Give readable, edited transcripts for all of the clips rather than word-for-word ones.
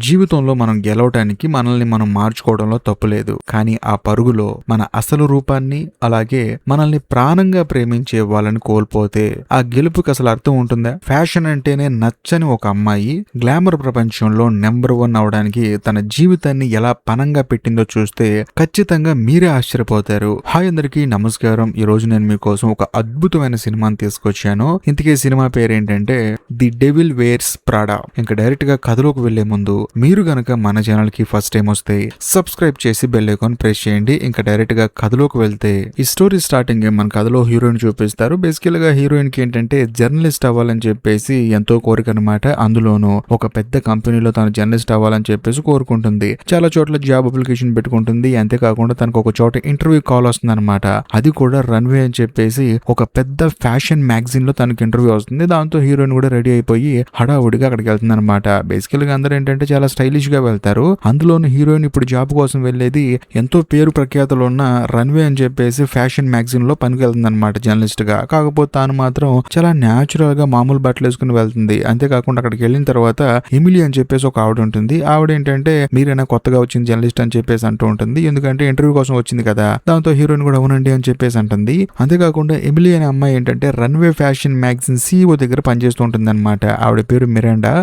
జీవితంలో మనం గెలవటానికి మనల్ని మనం మార్చుకోవడంలో తప్పులేదు. కానీ ఆ పరుగులో మన అసలు రూపాన్ని, అలాగే మనల్ని ప్రాణంగా ప్రేమించే వాళ్ళని కోల్పోతే ఆ గెలుపుకి అసలు అర్థం ఉంటుందా? ఫ్యాషన్ అంటేనే నచ్చని ఒక అమ్మాయి గ్లామర్ ప్రపంచంలో నెంబర్ 1 అవడానికి తన జీవితాన్ని ఎలా పనంగా పెట్టిందో చూస్తే ఖచ్చితంగా మీరే ఆశ్చర్యపోతారు. హాయ్ అందరికీ నమస్కారం. ఈ రోజు నేను మీకోసం ఒక అద్భుతమైన సినిమాని తీసుకొచ్చాను. ఇంతకీ సినిమా పేరేంటంటే ది డెవిల్ వేర్స్ ప్రాడా. ఇంకా డైరెక్ట్ గా కథలోకి వెళ్లే ముందు మీరు గనక మన ఛానల్ కి ఫస్ట్ టైం వస్తే సబ్స్క్రైబ్ చేసి బెల్ ఐకాన్ ప్రెస్ చేయండి. ఇంకా డైరెక్ట్ గా కథలోకి వెళ్తే ఈ స్టోరీ స్టార్టింగ్ మన కథలో హీరోయిన్ చూపిస్తారు. బేసికల్ గా హీరోయిన్ కి ఏంటంటే జర్నలిస్ట్ అవ్వాలని చెప్పేసి ఎంతో కోరిక అనమాట. అందులోనూ ఒక పెద్ద కంపెనీలో తను జర్నలిస్ట్ అవ్వాలని చెప్పేసి కోరుకుంటుంది. చాలా చోట్ల జాబ్ అప్లికేషన్ పెట్టుకుంటుంది. అంతేకాకుండా తనకు ఒక చోట ఇంటర్వ్యూ కాల్ వస్తుంది అనమాట. అది కూడా రన్వే అని చెప్పేసి ఒక పెద్ద ఫ్యాషన్ మ్యాగజైన్ లో తనకి ఇంటర్వ్యూ వస్తుంది. దాంతో హీరోయిన్ కూడా రెడీ అయిపోయి హడావుడిగా అక్కడికి వెళ్తుంది అనమాట. బేసికల్ గా అందరూ ఏంటంటే చాలా స్టైలిష్ గా వెళ్తారు. అందులోను హీరోయిన్ ఇప్పుడు జాబ్ కోసం వెళ్లేది ఎంతో పేరు ప్రఖ్యాతలు ఉన్న రన్వే అని చెప్పేసి ఫ్యాషన్ మ్యాగజైన్ లో పనికి వెళ్తుంది అనమాట జర్నలిస్ట్ గా. కాకపోతే తాను మాత్రం చాలా న్యాచురల్ గా మామూలు బట్టలు వేసుకుని వెళ్తుంది. అంతేకాకుండా అక్కడికి వెళ్ళిన తర్వాత ఎమిలీ అని చెప్పేసి ఒక ఆవిడ ఉంటుంది. ఆవిడ ఏంటంటే మీరైనా కొత్తగా వచ్చింది జర్నలిస్ట్ అని చెప్పేసి అంటూ ఉంటుంది. ఎందుకంటే ఇంటర్వ్యూ కోసం వచ్చింది కదా. దాంతో హీరోయిన్ కూడా అవునండి అని చెప్పేసి అంటుంది. అంతేకాకుండా ఎమిలీ అనే అమ్మాయి ఏంటంటే రన్వే ఫ్యాషన్ మ్యాగజైన్ CEO దగ్గర పనిచేస్తూ ఉంటుంది అనమాట. ఆవిడ పేరు మిరాండా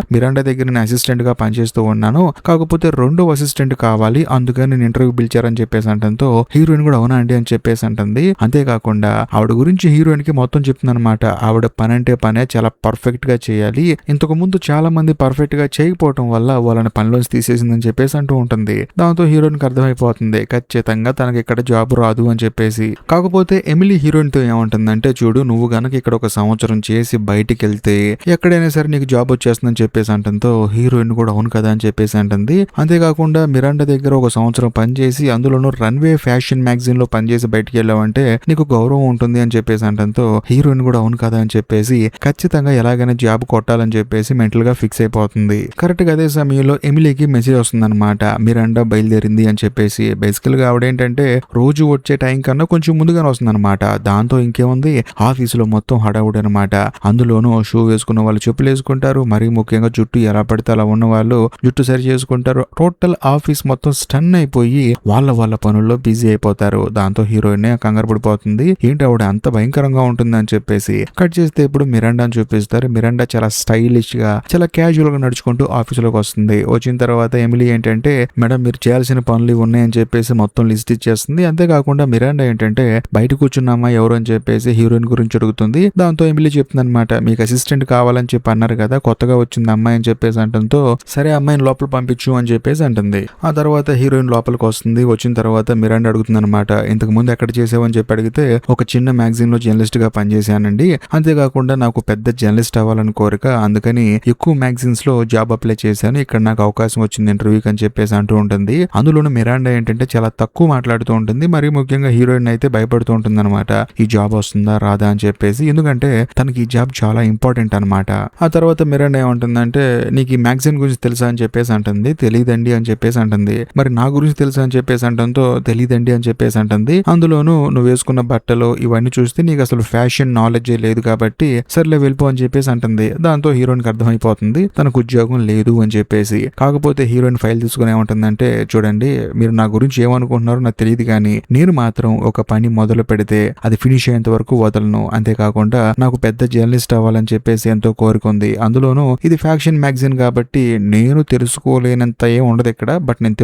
దగ్గర నేను అసిస్టెంట్ గా పనిచేస్తూ ఉన్నాను. కాకపోతే రెండో అసిస్టెంట్ కావాలి, అందుకని నేను ఇంటర్వ్యూ పిలిచారని చెప్పేసి అంటంతో హీరోయిన్ కూడా అవునా అండి అని చెప్పేసి అంటుంది. అంతేకాకుండా ఆవిడ గురించి హీరోయిన్ కి మొత్తం చెప్తుంది అనమాట. ఆవిడ పని అంటే పనే చాలా పర్ఫెక్ట్ గా చేయాలి. ఇంతకు ముందు చాలా మంది పర్ఫెక్ట్ గా చేయకపోవడం వల్ల వాళ్ళని పనిలోంచి తీసేసిందని చెప్పేసి అంటూ ఉంటుంది. దాంతో హీరోయిన్ కి అర్థమైపోతుంది ఖచ్చితంగా తనకి ఇక్కడ జాబ్ రాదు అని చెప్పేసి. కాకపోతే ఎమిలీ హీరోయిన్ తో ఏమంటుందంటే, చూడు నువ్వు గనక ఇక్కడ ఒక సంవత్సరం చేసి బయటికి వెళ్తే ఎక్కడైనా సరే నీకు జాబ్ వచ్చేస్తుందని చెప్పేసి అంటంతో హీరోయిన్ కూడా అవును కదా అని చెప్పేసి అంటుంది. అంతేకాకుండా మిరాండా దగ్గర ఒక సంవత్సరం పనిచేసి అందులోనూ రన్వే ఫ్యాషన్ మ్యాగజైన్ లో పనిచేసి బయటికి వెళ్ళావంటే నీకు గౌరవం ఉంటుంది అని చెప్పేసి అంటంతో హీరోయిన్ కూడా అవును కదా అని చెప్పేసి ఖచ్చితంగా ఎలాగైనా జాబ్ కొట్టాలని చెప్పేసి మెంటల్ గా ఫిక్స్ అయిపోతుంది. కరెక్ట్ గా అదే సమయంలో ఎమిలీకి మెసేజ్ వస్తుంది అనమాట, మిరాండా బయలుదేరింది అని చెప్పేసి. బేసికల్ గా ఆవిడేంటంటే రోజు వచ్చే టైం కన్నా కొంచెం ముందుగానే వస్తుంది అనమాట. దాంతో ఇంకేముంది ఆఫీసులో మొత్తం హడావుడి అనమాట. అందులోనూ షూ వేసుకున్న వాళ్ళు చెప్పులు వేసుకుంటారు. మరీ ముఖ్యంగా జుట్టు ఎలా పడితే అలా ఉన్న వాళ్ళు జుట్టు సరి చేసుకుంటారు. టోటల్ ఆఫీస్ మొత్తం స్టన్ అయిపోయి వాళ్ళ పనుల్లో బిజీ అయిపోతారు. దాంతో హీరోయిన్ కంగారు పడిపోతుంది. ఏంటి ఆవిడ అంత భయంకరంగా ఉంటుంది అని చెప్పేసి. కట్ చేస్తే ఇప్పుడు మిరాండాని చూపిస్తారు. మిరాండా చాలా స్టైలిష్ గా చాలా క్యాజువల్ గా నడుచుకుంటూ ఆఫీసులోకి వస్తుంది. వచ్చిన తర్వాత ఎమిలీ ఏంటంటే మేడం మీరు చేయాల్సిన పనులు ఉన్నాయని చెప్పేసి మొత్తం లిస్ట్ ఇచ్చేస్తుంది. అంతేకాకుండా మిరాండా ఏంటంటే బయట కూర్చున్న అమ్మాయి ఎవరు అని చెప్పేసి హీరోయిన్ గురించి అడుగుతుంది. దాంతో ఎమిలీ చెప్తుంది అనమాట, మీకు అసిస్టెంట్ కావాలని చెప్పి అన్నారు కదా, కొత్తగా వచ్చింది అమ్మాయి అని చెప్పేసి అంటంతో సరే అమ్మాయిని లోపల పంపించు అని చెప్పేసి అంటుంది. ఆ తర్వాత హీరోయిన్ లోపలికి వస్తుంది. వచ్చిన తర్వాత మిరాండా అడుగుతుంది అనమాట, ఇంతకు ముందు ఎక్కడ చేసావని చెప్పి అడిగితే ఒక చిన్న మ్యాగజైన్ లో జర్నలిస్ట్ గా పనిచేశానండి. అంతేకాకుండా నాకు పెద్ద జర్నలిస్ట్ అవ్వాలని కోరిక, అందుకని ఎక్కువ మ్యాగజైన్స్ లో జాబ్ అప్లై చేశాను. ఇక్కడ నాకు అవకాశం వచ్చింది ఇంటర్వ్యూకి అని చెప్పేసి అంటూ ఉంటుంది. అందులోనూ మిరాండా ఏంటంటే చాలా తక్కువ మాట్లాడుతూ ఉంటుంది. మరీ ముఖ్యంగా హీరోయిన్ అయితే భయపడుతూ ఉంటుంది అనమాట, ఈ జాబ్ వస్తుందా రాదా అని చెప్పేసి. ఎందుకంటే తనకి ఈ జాబ్ చాలా ఇంపార్టెంట్ అనమాట. ఆ తర్వాత మిరాండా ఏమంటుందంటే, నీకు ఈ మ్యాగజైన్ గురించి తెలుసా అని చెప్పేసి అంటుంది. తెలియదండి అని చెప్పేసి అంటుంది. మరి నా గురించి తెలుసా అని చెప్పేసి అంటంతో తెలియదండి అని చెప్పేసి అంటుంది. అందులోనూ నువ్వు వేసుకున్న బట్టలు ఇవన్నీ చూస్తే నీకు అసలు ఫ్యాషన్ నాలెడ్జే లేదు కాబట్టి సర్లే వెళ్ళిపో అని చెప్పేసి అంటుంది. దాంతో హీరోయిన్ కి అర్థమైపోతుంది తనకు ఉద్యోగం లేదు అని చెప్పేసి. కాకపోతే హీరోయిన్ ఫైల్ తీసుకుని ఏమంటుందంటే, చూడండి మీరు నా గురించి ఏమనుకుంటున్నారో నాకు తెలియదు, కానీ నేను మాత్రం ఒక పని మొదలు పెడితే అది ఫినిష్ అయ్యేంత వరకు వదలను. అంతేకాకుండా నాకు పెద్ద జర్నలిస్ట్ అవ్వాలని చెప్పేసి ఎంతో కోరుకుంది. అందులోనూ ఇది ఫ్యాషన్ మ్యాగజైన్ కాబట్టి నేను తెలుసుకోలేనంత ఏం ఉండదు ఇక్కడ, బట్ నేను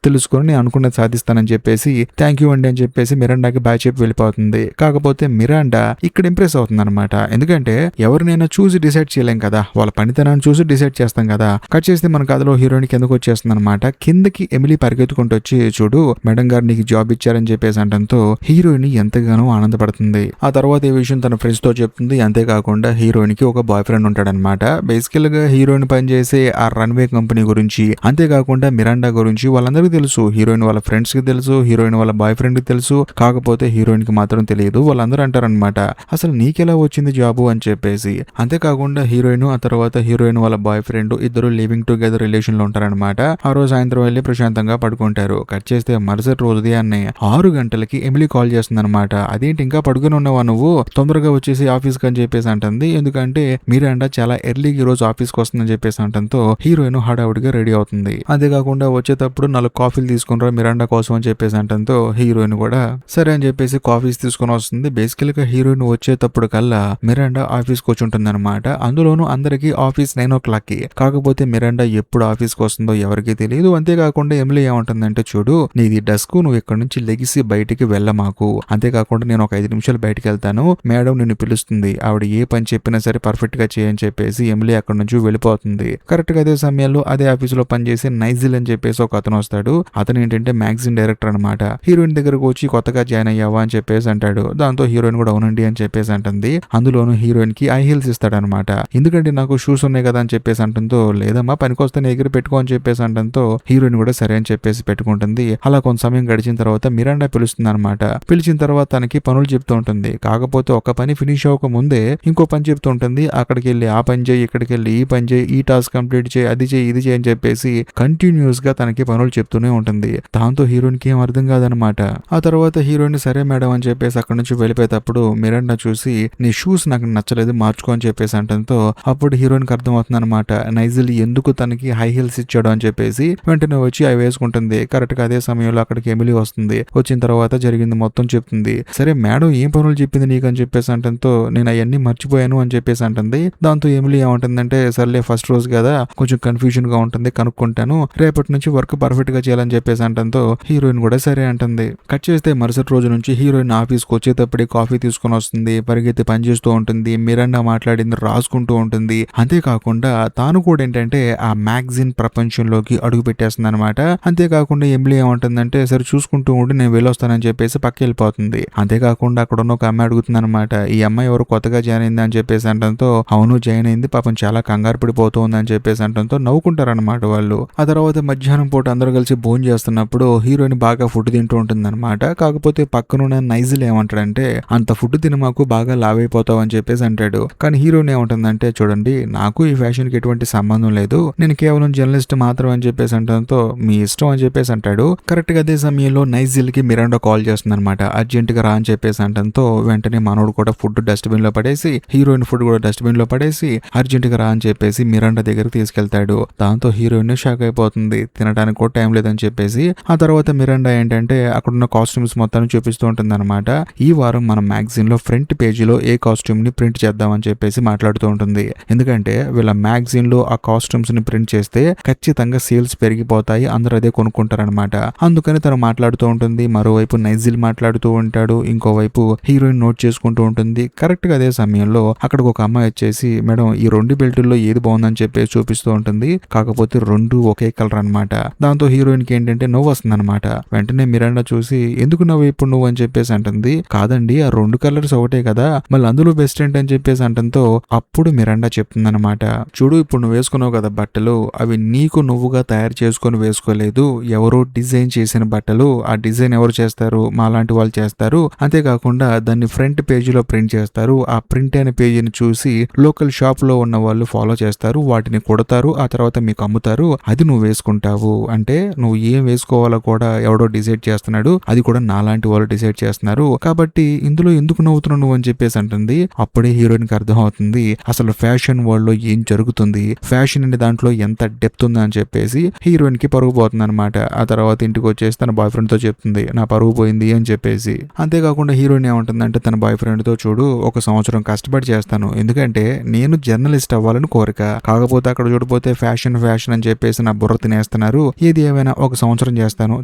తెలుసుకొని నేను అనుకున్నది సాధిస్తానని చెప్పేసి థ్యాంక్ యూ అండి అని చెప్పేసి మిరాండాకి బాయ్ చెప్పి వెళ్ళిపోతుంది. కాకపోతే మిరాండా ఇక్కడ ఇంప్రెస్ అవుతుంది అనమాట. ఎందుకంటే ఎవరినైనా చూసి డిసైడ్ చేయలేం కదా, వాళ్ళ పనితనాన్ని చూసి డిసైడ్ చేస్తాం కదా. కట్ చేస్తే మన కథలో హీరోయిన్ కిందకు వచ్చేస్తుంది అనమాట. కిందకి ఎమిలీ పరిగెత్తుకుంటూ వచ్చి, చూడు మేడం గారు నీకు జాబ్ ఇచ్చారని చెప్పేసి అంటంతో హీరోయిన్ ఎంతగానో ఆనందపడుతుంది. ఆ తర్వాత ఈ విషయం తన ఫ్రెండ్స్ తో చెప్తుంది. అంతేకాకుండా హీరోయిన్ కి ఒక బాయ్ ఫ్రెండ్ ఉంటాడనమాట. బేసికల్ గా హీరోయిన్ పనిచేసే ఆ రన్వే కంపెనీ గురించి, అంతేకాకుండా మిరాండా గురించి వాళ్ళందరికీ తెలుసు. హీరోయిన్ వాళ్ళ ఫ్రెండ్స్ కి తెలుసు, హీరోయిన్ వాళ్ళ బాయ్ ఫ్రెండ్ కి తెలుసు. కాకపోతే హీరోయిన్ కి మాత్రం తెలియదు. వాళ్ళందరూ అంటారనమాట, అసలు నీకెలా వచ్చింది జాబు అని చెప్పేసి. అంతేకాకుండా హీరోయిన్ ఆ తర్వాత హీరోయిన్ వాళ్ళ బాయ్ ఫ్రెండ్ ఇద్దరు లివింగ్ టుగెదర్ రిలేషన్ లో ఉంటారనమాట. ఆ రోజు సాయంత్రం వెళ్ళి ప్రశాంతంగా పడుకుంటారు. కట్ చేస్తే మరుసటి రోజు ఉదయాన్నే 6 గంటలకి ఎమిలీ కాల్ చేస్తుంది అనమాట. అదేంటి ఇంకా పడుకుని ఉన్నావా నువ్వు, తొందరగా వచ్చేసి ఆఫీస్ కి అని చెప్పేసి అంటుంది. ఎందుకంటే మిరాండా చాలా ఎర్లీగా ఈ రోజు ఆఫీస్ కి వస్తుందని చెప్పేసి అంటంతో హీరోయిన్ హీరోయిన్ హడావుడిగా రెడీ అవుతుంది. అంతేకాకుండా వచ్చేటప్పుడు 4 కాఫీలు తీసుకునిరా మిరాండా కోసం అని చెప్పేసి అంటంతో హీరోయిన్ కూడా సరే అని చెప్పేసి కాఫీస్ తీసుకొని వస్తుంది. బేసికల్ గా హీరోయిన్ వచ్చేటప్పుడు కల్లా మిరాండా ఆఫీస్ కి వచ్చి ఉంటుంది అనమాట. అందులోనూ అందరికి ఆఫీస్ 9 o'clock. కాకపోతే మిరాండా ఎప్పుడు ఆఫీస్ కి వస్తుందో ఎవరికి తెలియదు. అంతేకాకుండా ఎమిలీ ఏమంటుందంటే, చూడు నీది డస్క్, నువ్వు ఇక్కడ నుంచి లెగిసి బయటికి వెళ్ళమాకు, అంతేకాకుండా నేను ఒక 5 నిమిషాలు బయటికి వెళ్తాను, మేడం నిన్ను పిలుస్తుంది, ఆవిడ ఏ పని చెప్పినా సరే పర్ఫెక్ట్ గా చేయని చెప్పేసి ఎమిలీ అక్కడ నుంచి వెళ్ళిపోతుంది. కరెక్ట్ గా అదే సమయంలో అదే ఆఫీస్ లో పనిచేసే నైజిల్ అని చెప్పేసి ఒక అతను వస్తాడు. అతను ఏంటంటే మ్యాగజైన్ డైరెక్టర్ అనమాట. హీరోయిన్ దగ్గరకు వచ్చి కొత్తగా జాయిన్ అయ్యావా అని చెప్పేసి అంటాడు. దాంతో హీరోయిన్ కూడా అవునండి అని చెప్పేసి అంటుంది. అందులోను హీరోయిన్ కి ఐ హీల్స్ ఇస్తాడనమాట. ఎందుకంటే నాకు షూస్ ఉన్నాయి కదా అని చెప్పేసి అంటంతో, లేదమ్మా పనికొస్తే ఎగిరి పెట్టుకో అని చెప్పేసి అంటంతో హీరోయిన్ కూడా సరే అని చెప్పేసి పెట్టుకుంటుంది. అలా కొంత సమయం గడిచిన తర్వాత మిరాండా పిలుస్తుంది అనమాట. పిలిచిన తర్వాత తనకి పనులు చెప్తూ ఉంటుంది. కాకపోతే ఒక పని ఫినిష్ అవ్వక ముందే ఇంకో పని చెప్తూ ఉంటుంది. అక్కడికి వెళ్ళి ఆ పని చేయి, ఇక్కడికి వెళ్ళి ఈ పని చేయి, ఈ టాస్క్ కంప్లీట్ చేయి, అది చేయి, ఇది చేయి అని చెప్పేసి కంటిన్యూస్ గా తనకి పనులు చెప్తూనే ఉంటుంది. దాంతో హీరోయిన్ కి ఏం అర్థం కాదనమాట. ఆ తర్వాత హీరోయిన్ సరే మేడం అని చెప్పేసి అక్కడ నుంచి వెళ్ళిపోయేటప్పుడు మిరాండా చూసి నీ షూస్ నాకు నచ్చలేదు, మార్చుకో అని చెప్పేసి అంటంతో అప్పుడు హీరోయిన్ కి అర్థమవుతుంది అనమాట నైజిల్ ఎందుకు తనకి హై హీల్స్ ఇచ్చాడు అని చెప్పేసి. వెంటనే వచ్చి అవి వేసుకుంటుంది. కరెక్ట్ గా అదే సమయంలో అక్కడికి ఎమిలీ వస్తుంది. వచ్చిన తర్వాత జరిగింది మొత్తం చెప్తుంది. సరే మేడం ఏం పనులు చెప్పింది నీకు అని చెప్పేసి అంటంతో నేను అవన్నీ మర్చిపోయాను అని చెప్పేసి అంటుంది. దాంతో ఎమిలీ ఏమంటుందంటే, సర్లే ఫస్ట్ రోజు కదా కొంచెం కన్ఫ్యూజన్ గా ఉంటుంది, కనుక్కుంటాను, రేపటి నుంచి వర్క్ పర్ఫెక్ట్ గా చేయాలని చెప్పేసి అంటంతో హీరోయిన్ కూడా సరే అంటుంది. కట్ చేస్తే మరుసటి రోజు నుంచి హీరోయిన్ ఆఫీస్ కు వచ్చేటప్పుడే కాఫీ తీసుకొని వస్తుంది, పరిగెత్తి పనిచేస్తూ ఉంటుంది, మిరాండా మాట్లాడింది రాసుకుంటూ ఉంటుంది. అంతేకాకుండా తాను కూడా ఏంటంటే ఆ మ్యాగజైన్ ప్రపంచంలోకి అడుగు పెట్టేస్తుంది అనమాట. అంతేకాకుండా ఎమిలీ ఏమంటుందంటే, సరే చూసుకుంటూ ఉండి నేను వెళ్ళొస్తానని చెప్పేసి పక్క వెళ్ళిపోతుంది. అంతేకాకుండా అక్కడ ఉన్న ఒక అమ్మాయి అడుగుతుంది అనమాట, ఈ అమ్మాయి ఎవరు కొత్తగా జాయిన్ అయింది అని చెప్పేసి అంటంతో, అవును జాయిన్ అయింది, పాపం చాలా కంగారు పడిపోతుంది అని చెప్పేసి అంటంతో నవ్వుకుంటారనమాట వాళ్ళు. ఆ తర్వాత మధ్యాహ్నం పూట అందరూ కలిసి భోజనం చేస్తున్నప్పుడు హీరోయిన్ బాగా ఫుడ్ తింటూ ఉంటుంది అనమాట. కాకపోతే పక్కనున్న నైజిల్ ఏమంటాడంటే, అంత ఫుడ్ తిని మాకు బాగా లావ్ అయిపోతావు అని చెప్పేసి అంటాడు. కానీ హీరోయిన్ ఏమంటుందంటే, చూడండి నాకు ఈ ఫ్యాషన్ కి ఎటువంటి సంబంధం లేదు, నేను కేవలం జర్నలిస్ట్ మాత్రం అని చెప్పేసి అంటంతో మీ ఇష్టం అని చెప్పేసి అంటాడు. కరెక్ట్ గా అదే సమయంలో నైజిల్ కి మిరాండా కాల్ చేస్తుంది అనమాట. అర్జెంట్ గా రా అని చెప్పేసి అంటంతో వెంటనే మనోడు కూడా ఫుడ్ డస్ట్బిన్ లో పడేసి, హీరోయిన్ ఫుడ్ కూడా డస్ట్బిన్ లో పడేసి అర్జెంట్ గా రా అని చెప్పేసి మిరాండా దగ్గరికి తీసుకెళ్తాడు. దాంతో హీరోయిన్ షాక్ అయిపోతుంది, తినడానికి కూడా టైం లేదని చెప్పేసి. ఆ తర్వాత మిరాండా ఏంటంటే అక్కడున్న కాస్ట్యూమ్స్ మొత్తాన్ని చూపిస్తూ ఉంటుంది అనమాట. ఈ వారం మన మ్యాగజైన్ లో ఫ్రంట్ పేజీలో ఏ కాస్ట్యూమ్ ని ప్రింట్ చేద్దామని చెప్పేసి మాట్లాడుతూ ఉంటుంది. ఎందుకంటే వీళ్ళ మ్యాగజైన్ లో ఆ కాస్ట్యూమ్స్ ని ప్రింట్ చేస్తే ఖచ్చితంగా సేల్స్ పెరిగిపోతాయి, అందరూ అదే కొనుక్కుంటారనమాట. అందుకని తను మాట్లాడుతూ ఉంటుంది. మరోవైపు నైజిల్ మాట్లాడుతూ ఉంటాడు, ఇంకోవైపు హీరోయిన్ నోట్ చేసుకుంటూ ఉంటుంది. కరెక్ట్ గా అదే సమయంలో అక్కడికి ఒక అమ్మాయి వచ్చేసి, మేడం ఈ 2 బెల్టుల్లో ఏది బాగుందని చెప్పేసి చూపిస్తూ ఉంటుంది. కాకపోతే 2 ఒకే కలర్ అనమాట. దాంతో హీరోయిన్ కి ఏంటంటే నవ్వు వస్తుంది అనమాట. వెంటనే మిరాండా చూసి, ఎందుకు నవ్వు ఇప్పుడు నువ్వు అని చెప్పేసి అంటుంది. కాదండి ఆ 2 కలర్స్ ఒకటే కదా, మళ్ళీ అందులో బెస్ట్ ఏంటి అని చెప్పేసి అంటంతో అప్పుడు మిరాండా చెప్తుంది అనమాట, చూడు ఇప్పుడు నువ్వు వేసుకున్నావు కదా బట్టలు, అవి నీకు నువ్వుగా తయారు చేసుకొని వేసుకోలేదు, ఎవరో డిజైన్ చేసిన బట్టలు. ఆ డిజైన్ ఎవరు చేస్తారు, మాలాంటి వాళ్ళు చేస్తారు. అంతేకాకుండా దాన్ని ఫ్రంట్ పేజీలో ప్రింట్ చేస్తారు. ఆ ప్రింట్ అయిన పేజీని చూసి లోకల్ షాప్ లో ఉన్న వాళ్ళు ఫాలో చేస్తారు, వాటిని కొడతారు, ఆ తర్వాత మీకు అమ్ముతారు, అది నువ్వు వేసుకుంటావు. అంటే నువ్వు ఏం వేసుకోవాలో కూడా ఎవడో డిసైడ్ చేస్తున్నాడు, అది కూడా నాలాంటి వాళ్ళు డిసైడ్ చేస్తున్నారు, కాబట్టి ఇందులో ఎందుకు నవ్వుతున్నావు నువ్వు అని చెప్పేసి అంటుంది. అప్పుడే హీరోయిన్ కి అర్థం అవుతుంది అసలు ఫ్యాషన్ వరల్డ్ లో ఏం జరుగుతుంది, ఫ్యాషన్ అనే దాంట్లో ఎంత డెప్త్ ఉంది అని చెప్పేసి. హీరోయిన్ కి పరుగు పోతుంది అనమాట. ఆ తర్వాత ఇంటికి వచ్చేసి తన బాయ్ ఫ్రెండ్ తో చెప్తుంది, నా పరుగు పోయింది అని చెప్పేసి. అంతేకాకుండా హీరోయిన్ ఏమంటుందంటే తన బాయ్ ఫ్రెండ్ తో, చూడు 1 సంవత్సరం కష్టపడి చేస్తాను, ఎందుకంటే నేను జర్నలిస్ట్ అవ్వాలని కోరిక, కాకపోతే అక్కడ చూడిపోతే ఫ్యాషన్ ఫ్యాషన్ అని చెప్పేసి నా బుర్ర తినేస్తున్నారు, ఏది ఏమైనా 1 సంవత్సరం చేస్తాను,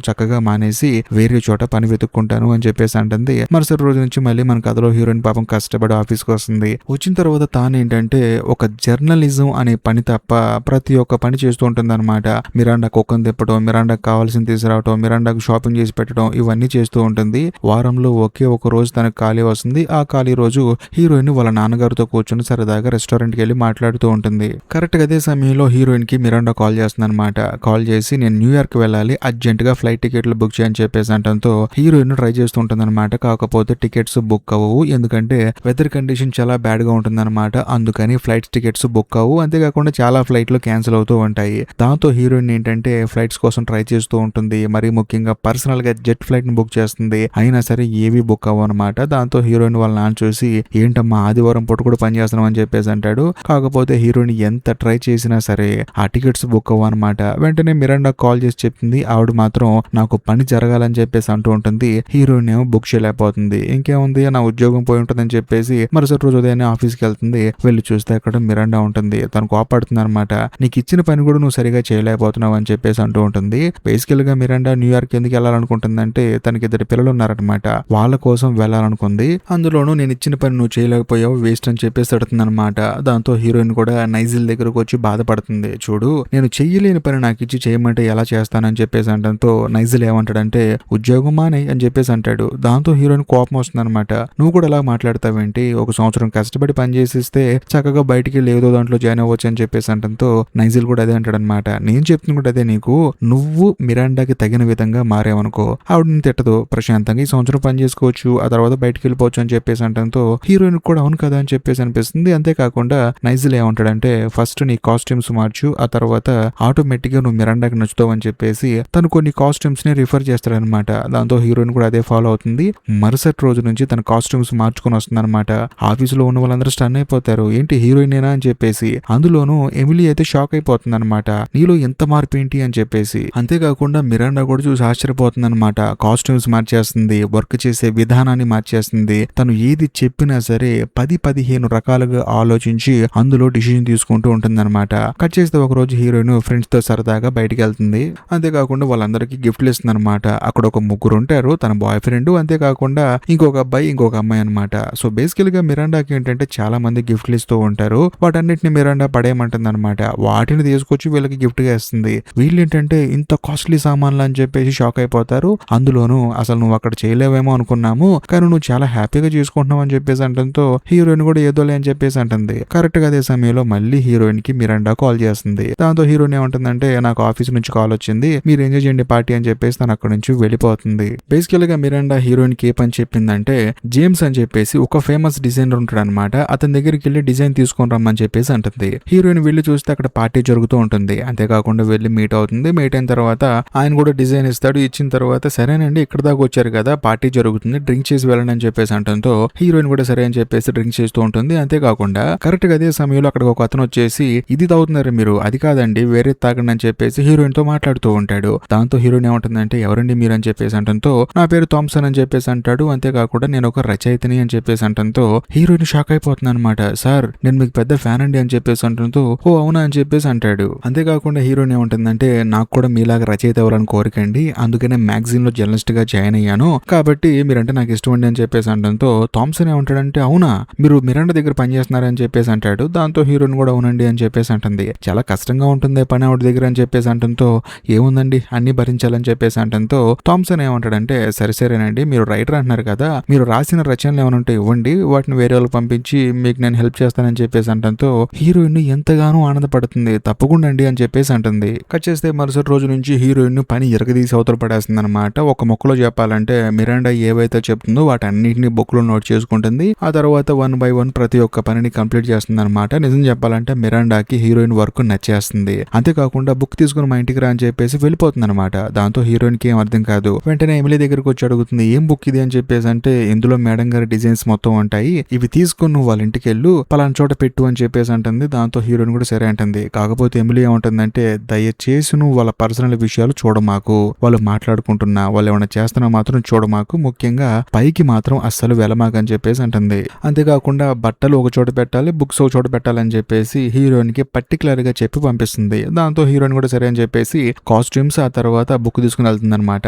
చక్కగా మానేసి వేరే చోట పని వెతుక్కుంటాను అని చెప్పేసి అంటుంది. మరుసటి రోజు నుంచి మళ్ళీ మన కథలో హీరోయిన్ పాపం కష్టపడి ఆఫీస్కి వస్తుంది. వచ్చిన తర్వాత తాను ఏంటంటే ఒక జర్నలిజం అనే పని తప్ప ప్రతి ఒక్క పని చేస్తూ ఉంటుంది అనమాట. మిరాండా కుక్కను తిప్పడం, మిరాండాకు కావాల్సింది తీసుకురావడం, మిరాండాకు షాపింగ్ చేసి పెట్టడం, ఇవన్నీ చేస్తూ ఉంటుంది. వారంలో ఒకే ఒక రోజు తనకు ఖాళీ వస్తుంది. ఆ ఖాళీ రోజు హీరోయిన్ వాళ్ళ నాన్నగారితో కూర్చొని సరదాగా రెస్టారెంట్ కి వెళ్ళి మాట్లాడుతూ ఉంటుంది. కరెక్ట్ గా అదే సమయంలో హీరోయిన్ కి మిరాండా కాల్ చేస్తుంది అనమాట. కాల్ చేసి నేను న్యూయార్క్ వెళ్ళాలి, అర్జెంట్ గా ఫ్లైట్ టికెట్లు బుక్ చేయని చెప్పేసి అంటంతో హీరోయిన్ ట్రై చేస్తూ ఉంటుంది అనమాట. కాకపోతే టికెట్స్ బుక్ అవ్వవు, ఎందుకంటే వెదర్ కండిషన్ చాలా బ్యాడ్ గా ఉంటుంది అనమాట. అందుకని ఫ్లైట్స్ టికెట్స్ బుక్ అవ్వవు. అంతేకాకుండా చాలా ఫ్లైట్లు క్యాన్సిల్ అవుతూ ఉంటాయి. దాంతో హీరోయిన్ ఏంటంటే ఫ్లైట్స్ కోసం ట్రై చేస్తూ ఉంటుంది. మరి ముఖ్యంగా పర్సనల్ గా జెట్ ఫ్లైట్ ని బుక్ చేస్తుంది. అయినా సరే ఏవి బుక్ అవ్వవు అనమాట. దాంతో హీరోయిన్ వాళ్ళ నాన్న చూసి, ఏంటమ్మా ఆదివారం పూట కూడా పని చేస్తున్నాం అని చెప్పేసి అంటాడు. కాకపోతే హీరోయిన్ ఎంత ట్రై చేసినా సరే ఆ టికెట్స్ బుక్ అవ్వనమాట. వెంటనే మిరాండా కాల్ చేసి చెప్తుంది. ఆవిడ మాత్రం నాకు పని జరగాలని చెప్పేసి అంటూ ఉంటుంది. హీరోయిన్ ఏమో బుక్ చేయలేకపోతుంది. ఇంకేముంది నా ఉద్యోగం పోయి ఉంటుందని చెప్పేసి మరుసటి రోజు ఉదయాన్నే ఆఫీస్కి వెళ్తుంది. వెళ్ళి చూస్తే అక్కడ మిరాండా ఉంటుంది. తను కోపడుతుంది అనమాట. నీకు ఇచ్చిన పని కూడా నువ్వు సరిగా చేయలేకపోతున్నావు అని చెప్పేసి అంటూ ఉంటుంది. బేసికల్ గా మిరాండా న్యూయార్క్ ఎందుకు వెళ్ళాలనుకుంటుందంటే తనకి 2 పిల్లలు ఉన్నారనమాట. వాళ్ళ కోసం వెళ్ళాలనుకుంది. అందులోనూ నేను ఇచ్చిన పని నువ్వు చేయలేకపోయావు, వేస్ట్ అని చెప్పేసి అడుగుతుంది అనమాట. దాంతో హీరోయిన్ కూడా నైజిల్ దగ్గరకు వచ్చి బాధపడుతుంది. చూడు, నేను చెయ్యలేని పని నాకు ఇచ్చి చేయమంటే ఎలా చేస్తానని చెప్పేసి అంటంతో నైజిల్ ఏమంటాడంటే ఉద్యోగం మానే అని చెప్పేసి అంటాడు. దాంతో హీరోయిన్ కోపం వస్తుంది అనమాట. నువ్వు కూడా అలా మాట్లాడతావేంటి, 1 సంవత్సరం కష్టపడి పని చేసిస్తే చక్కగా బయటికి లేదో దాంట్లో జాయిన్ అవ్వచ్చు అని చెప్పేసి అంటంతో నైజిల్ కూడా అదే అంటాడనమాట. నేను చెప్తున్నా కూడా అదే, నీకు నువ్వు మిరాండాకి తగిన విధంగా మారేవనుకో ఆవిడ నేను తిట్టదు, ప్రశాంతంగా ఈ సంవత్సరం పని చేసుకోవచ్చు, ఆ తర్వాత బయటికి వెళ్ళిపోవచ్చు అని చెప్పేసి అంటంతో హీరోయిన్ కూడా అవును కదా అని చెప్పేసి అనిపిస్తుంది. అంతేకాకుండా నైజిల్ ఏమంటాడంటే ఫస్ట్ నీ కాస్ట్యూమ్స్ మార్చు, ఆ తర్వాత ఆటోమేటిక్ గా నువ్వు మిరాండాకి నచ్చుతావు అని చెప్పేసి తను కొన్ని కాస్ట్యూమ్స్ ని రిఫర్ చేస్తాడనమాట. దాంతో హీరోయిన్ కూడా అదే ఫాలో అవుతుంది. మరుసటి రోజు నుంచి తన కాస్ట్యూమ్స్ మార్చుకొని వస్తుంది అనమాట. ఆఫీసులో ఉన్న వాళ్ళందరూ స్టన్ అయిపోతారు, ఏంటి హీరోయినేనా అని చెప్పేసి. అందులోనూ ఎమిలీ అయితే షాక్ అయిపోతుంది అనమాట. నీలో ఎంత మార్పు ఏంటి అని చెప్పేసి. అంతేకాకుండా మిరాండా కూడా చూసి ఆశ్చర్యపోతుంది అనమాట. కాస్ట్యూమ్స్ మార్చేస్తుంది, వర్క్ చేసే విధానాన్ని మార్చేస్తుంది. తను ఏది చెప్పినా సరే 10-15 రకాలుగా ఆలోచించి అందులో డిసిజన్ తీసుకుంటూ ఉంటుంది అనమాట. కట్ చేస్తే ఒక రోజు హీరోయిన్ ఫ్రెండ్స్ తో సరదాగా బయటికి వెళ్తుంది. అంతేకాకుండా వాళ్ళందరికీ గిఫ్ట్లు ఇస్తుంది అనమాట. అక్కడ ఒక 3 ఉంటారు, తన బాయ్ ఫ్రెండ్, అంతేకాకుండా ఇంకొక అబ్బాయి, ఇంకొక అమ్మాయి అనమాట. సో బేసికల్ గా మిరాండాకి ఏంటంటే చాలా మంది గిఫ్ట్లు ఇస్తూ ఉంటారు. వాటన్నిటిని మిరాండా పడేయమంటుంది అనమాట. వాటిని తీసుకొచ్చి వీళ్ళకి గిఫ్ట్ గా ఇస్తుంది. వీళ్ళు ఏంటంటే ఇంత కాస్ట్లీ సామాన్లు అని చెప్పేసి షాక్ అయిపోతారు. అందులోనూ అసలు నువ్వు అక్కడ చేయలేవేమో అనుకున్నాము, కానీ నువ్వు చాలా హ్యాపీగా చేసుకుంటున్నావు అని చెప్పేసి అంటంతో హీరోయిన్ కూడా ఏదోలే అని చెప్పేసి అంటుంది. కరెక్ట్ గా అదే సమయంలో మళ్ళీ హీరోయిన్ కి మిరాండా కాల్ చేస్తుంది. దాంతో హీరోయిన్ ఏమంటుందంటే నాకు ఆఫీస్ నుంచి కాల్ వచ్చింది, మీరు ఎంజాయ్ చేయండి పార్టీ అని చెప్పేసి తను అక్కడ నుంచి వెళ్ళిపోతుంది. బేసికల్ గా మిరాండా హీరోయిన్ కి ఏ పని చెప్పిందంటే జేమ్స్ అని చెప్పేసి ఒక ఫేమస్ డిజైనర్ ఉంటాడు అనమాట. అతని దగ్గరికి వెళ్ళి డిజైన్ తీసుకొని రమ్మని చెప్పేసి అంటుంది. హీరోయిన్ వెళ్ళి చూస్తే అక్కడ పార్టీ జరుగుతూ ఉంటుంది. అంతేకాకుండా వెళ్ళి మీట్ అవుతుంది. మీట్ అయిన తర్వాత ఆయన కూడా డిజైన్ ఇస్తాడు. ఇచ్చిన తర్వాత సరేనండి ఇక్కడ దాకా వచ్చారు కదా, పార్టీ జరుగుతుంది, డ్రింక్ చేసి వెళ్ళండి అని చెప్పేసి అంటంతో హీరోయిన్ కూడా సరే అని చెప్పేసి డ్రింక్ చేస్తూ ఉంటుంది. అంతేకాకుండా కరెక్ట్ గా అదే సమయంలో అక్కడ ఒక అతను వచ్చేసి ఇది తాగుతున్నారు మీరు, అది కాదండి వేరే తాగండి అని చెప్పేసి హీరోయిన్ తో మాట్లాడుతూ ఉంటాడు. దాంతో హీరోయిన్ ఏమంటుందంటే ఎవరండి మీరు అని చెప్పేసి అంటంతో నా పేరు థామ్సన్ అని చెప్పేసి అంటాడు. అంతేకాకుండా నేను ఒక రచయితని అని చెప్పేసి అంటంతో హీరోయిన్ షాక్ అయిపోతుంది అనమాట. సార్ నేను మీకు పెద్ద ఫ్యాన్ అండి అని చెప్పేసి అంటంతో ఓ అవునా అని చెప్పేసి అంటాడు. అంతేకాకుండా హీరోయిన్ ఏమంటుందంటే నాకు కూడా మీలాగా రచయిత ఎవరని కోరికండి, అందుకనే మ్యాగజైన్ లో జర్నలిస్ట్ గా జాయిన్ అయ్యాను, కాబట్టి మీరంటే నాకు ఇష్టం అండి అని చెప్పేసి అంటంతో థామ్సన్ ఏమంటాడంటే అవునా మీరు మిరాండా దగ్గర పనిచేస్తున్నారని చెప్పేసి అంటాడు. దాంతో హీరోయిన్ కూడా అవునండి అని చెప్పేసి అంటుంది. చాలా కష్టంగా ఉంటుంది పని ఆవిడ దగ్గర అని చెప్పేసి అంటంతో ఏముందండి అన్ని భరించాలని చెప్పేసి అంటంతో థామ్సన్ ఏమంటాడంటే సరేనండి మీరు రైటర్ అంటున్నారు కదా, మీరు రాసిన రచనలు ఏమైనా ఉంటే ఇవ్వండి, వాటిని వేరే వాళ్ళకి పంపించి మీకు నేను హెల్ప్ చేస్తానని చెప్పేసి అంటంతో హీరోయిన్ ఎంతగానో ఆనందపడుతుంది. తప్పకుండా అండి అని చెప్పేసి అంటుంది. కట్ చేస్తే మరుసటి రోజు నుంచి హీరోయిన్ పని ఎరగదీసి అవతల పడేస్తుంది అనమాట. ఒక మొక్కలో చెప్పాలంటే మిరాండా ఏవైతే చెప్తుందో వాటన్నిటిని బుక్ లో నోట్ చేసుకుంటుంది. ఆ తర్వాత 1 by 1 ప్రతి ఒక్క పనిని కంప్లీట్ చేస్తుంది అనమాట. నిజం చెప్పాలంటే మిరాండాకి హీరోయిన్ వర్క్ నచ్చేస్తుంది. అంతేకాకుండా బుక్ తీసుకుని మా ఇంటికి రా అని చెప్పేసి వెళ్ళిపోతుంది అనమాట. దాంతో హీరోయిన్ కి ఏం అర్థం కాదు. వెంటనే ఎమిలీ దగ్గరకు వచ్చి అడుగుతుంది ఏం బుక్ ఇది అని చెప్పేసి అంటే ఇందులో మేడం గారి డిజైన్స్ మొత్తం ఉంటాయి, ఇవి తీసుకుని నువ్వు వాళ్ళ ఇంటికి వెళ్ళు, పలానా చోట పెట్టు అని చెప్పేసి అంటుంది. దాంతో హీరోయిన్ కూడా సరే అంటుంది. కాకపోతే ఎమిలీ ఏమంటుందంటే దయచేసి నువ్వు వాళ్ళ పర్సనల్ విషయాలు చూడమాకు, వాళ్ళు మాట్లాడుకుంటున్నా వాళ్ళు ఏమైనా చేస్తున్నా మాత్రం చూడమాకు, ముఖ్యంగా పైకి మాత్రం అస్సలు వెళ్ళమాకు అని చెప్పేసి అంటుంది. అంతేకాకుండా బట్టలు ఒక చోట పెట్టాలి, బుక్స్ ఒక చోట పెట్టాలని చెప్పేసి హీరోయిన్ కి పర్టికులర్ గా చెప్పి పంపిస్తుంది. దాంతో హీరోయిన్ కూడా సరే అని చెప్పేసి కాస్ట్యూమ్స్ ఆ తర్వాత బుక్ తీసుకుని వెళ్తుంది అనమాట.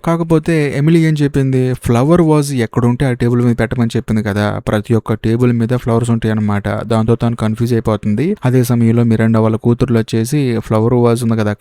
కాకపోతే ఎమిలీ ఏం చెప్పింది, ఫ్లవర్ వాజ్ ఎక్కడుంటే ఆ టేబుల్ మీద పెట్టమని చెప్పింది కదా, ప్రతి ఒక్క టేబుల్ మీద ఫ్లవర్స్ ఉంటాయి అనమాట. దాంతో తాను కన్ఫ్యూజ్ అయిపోతుంది. అదే సమయంలో మిరాండా వాళ్ళ కూతుర్లు వచ్చేసి ఫ్లవర్ వాజ్ ఉంది కదా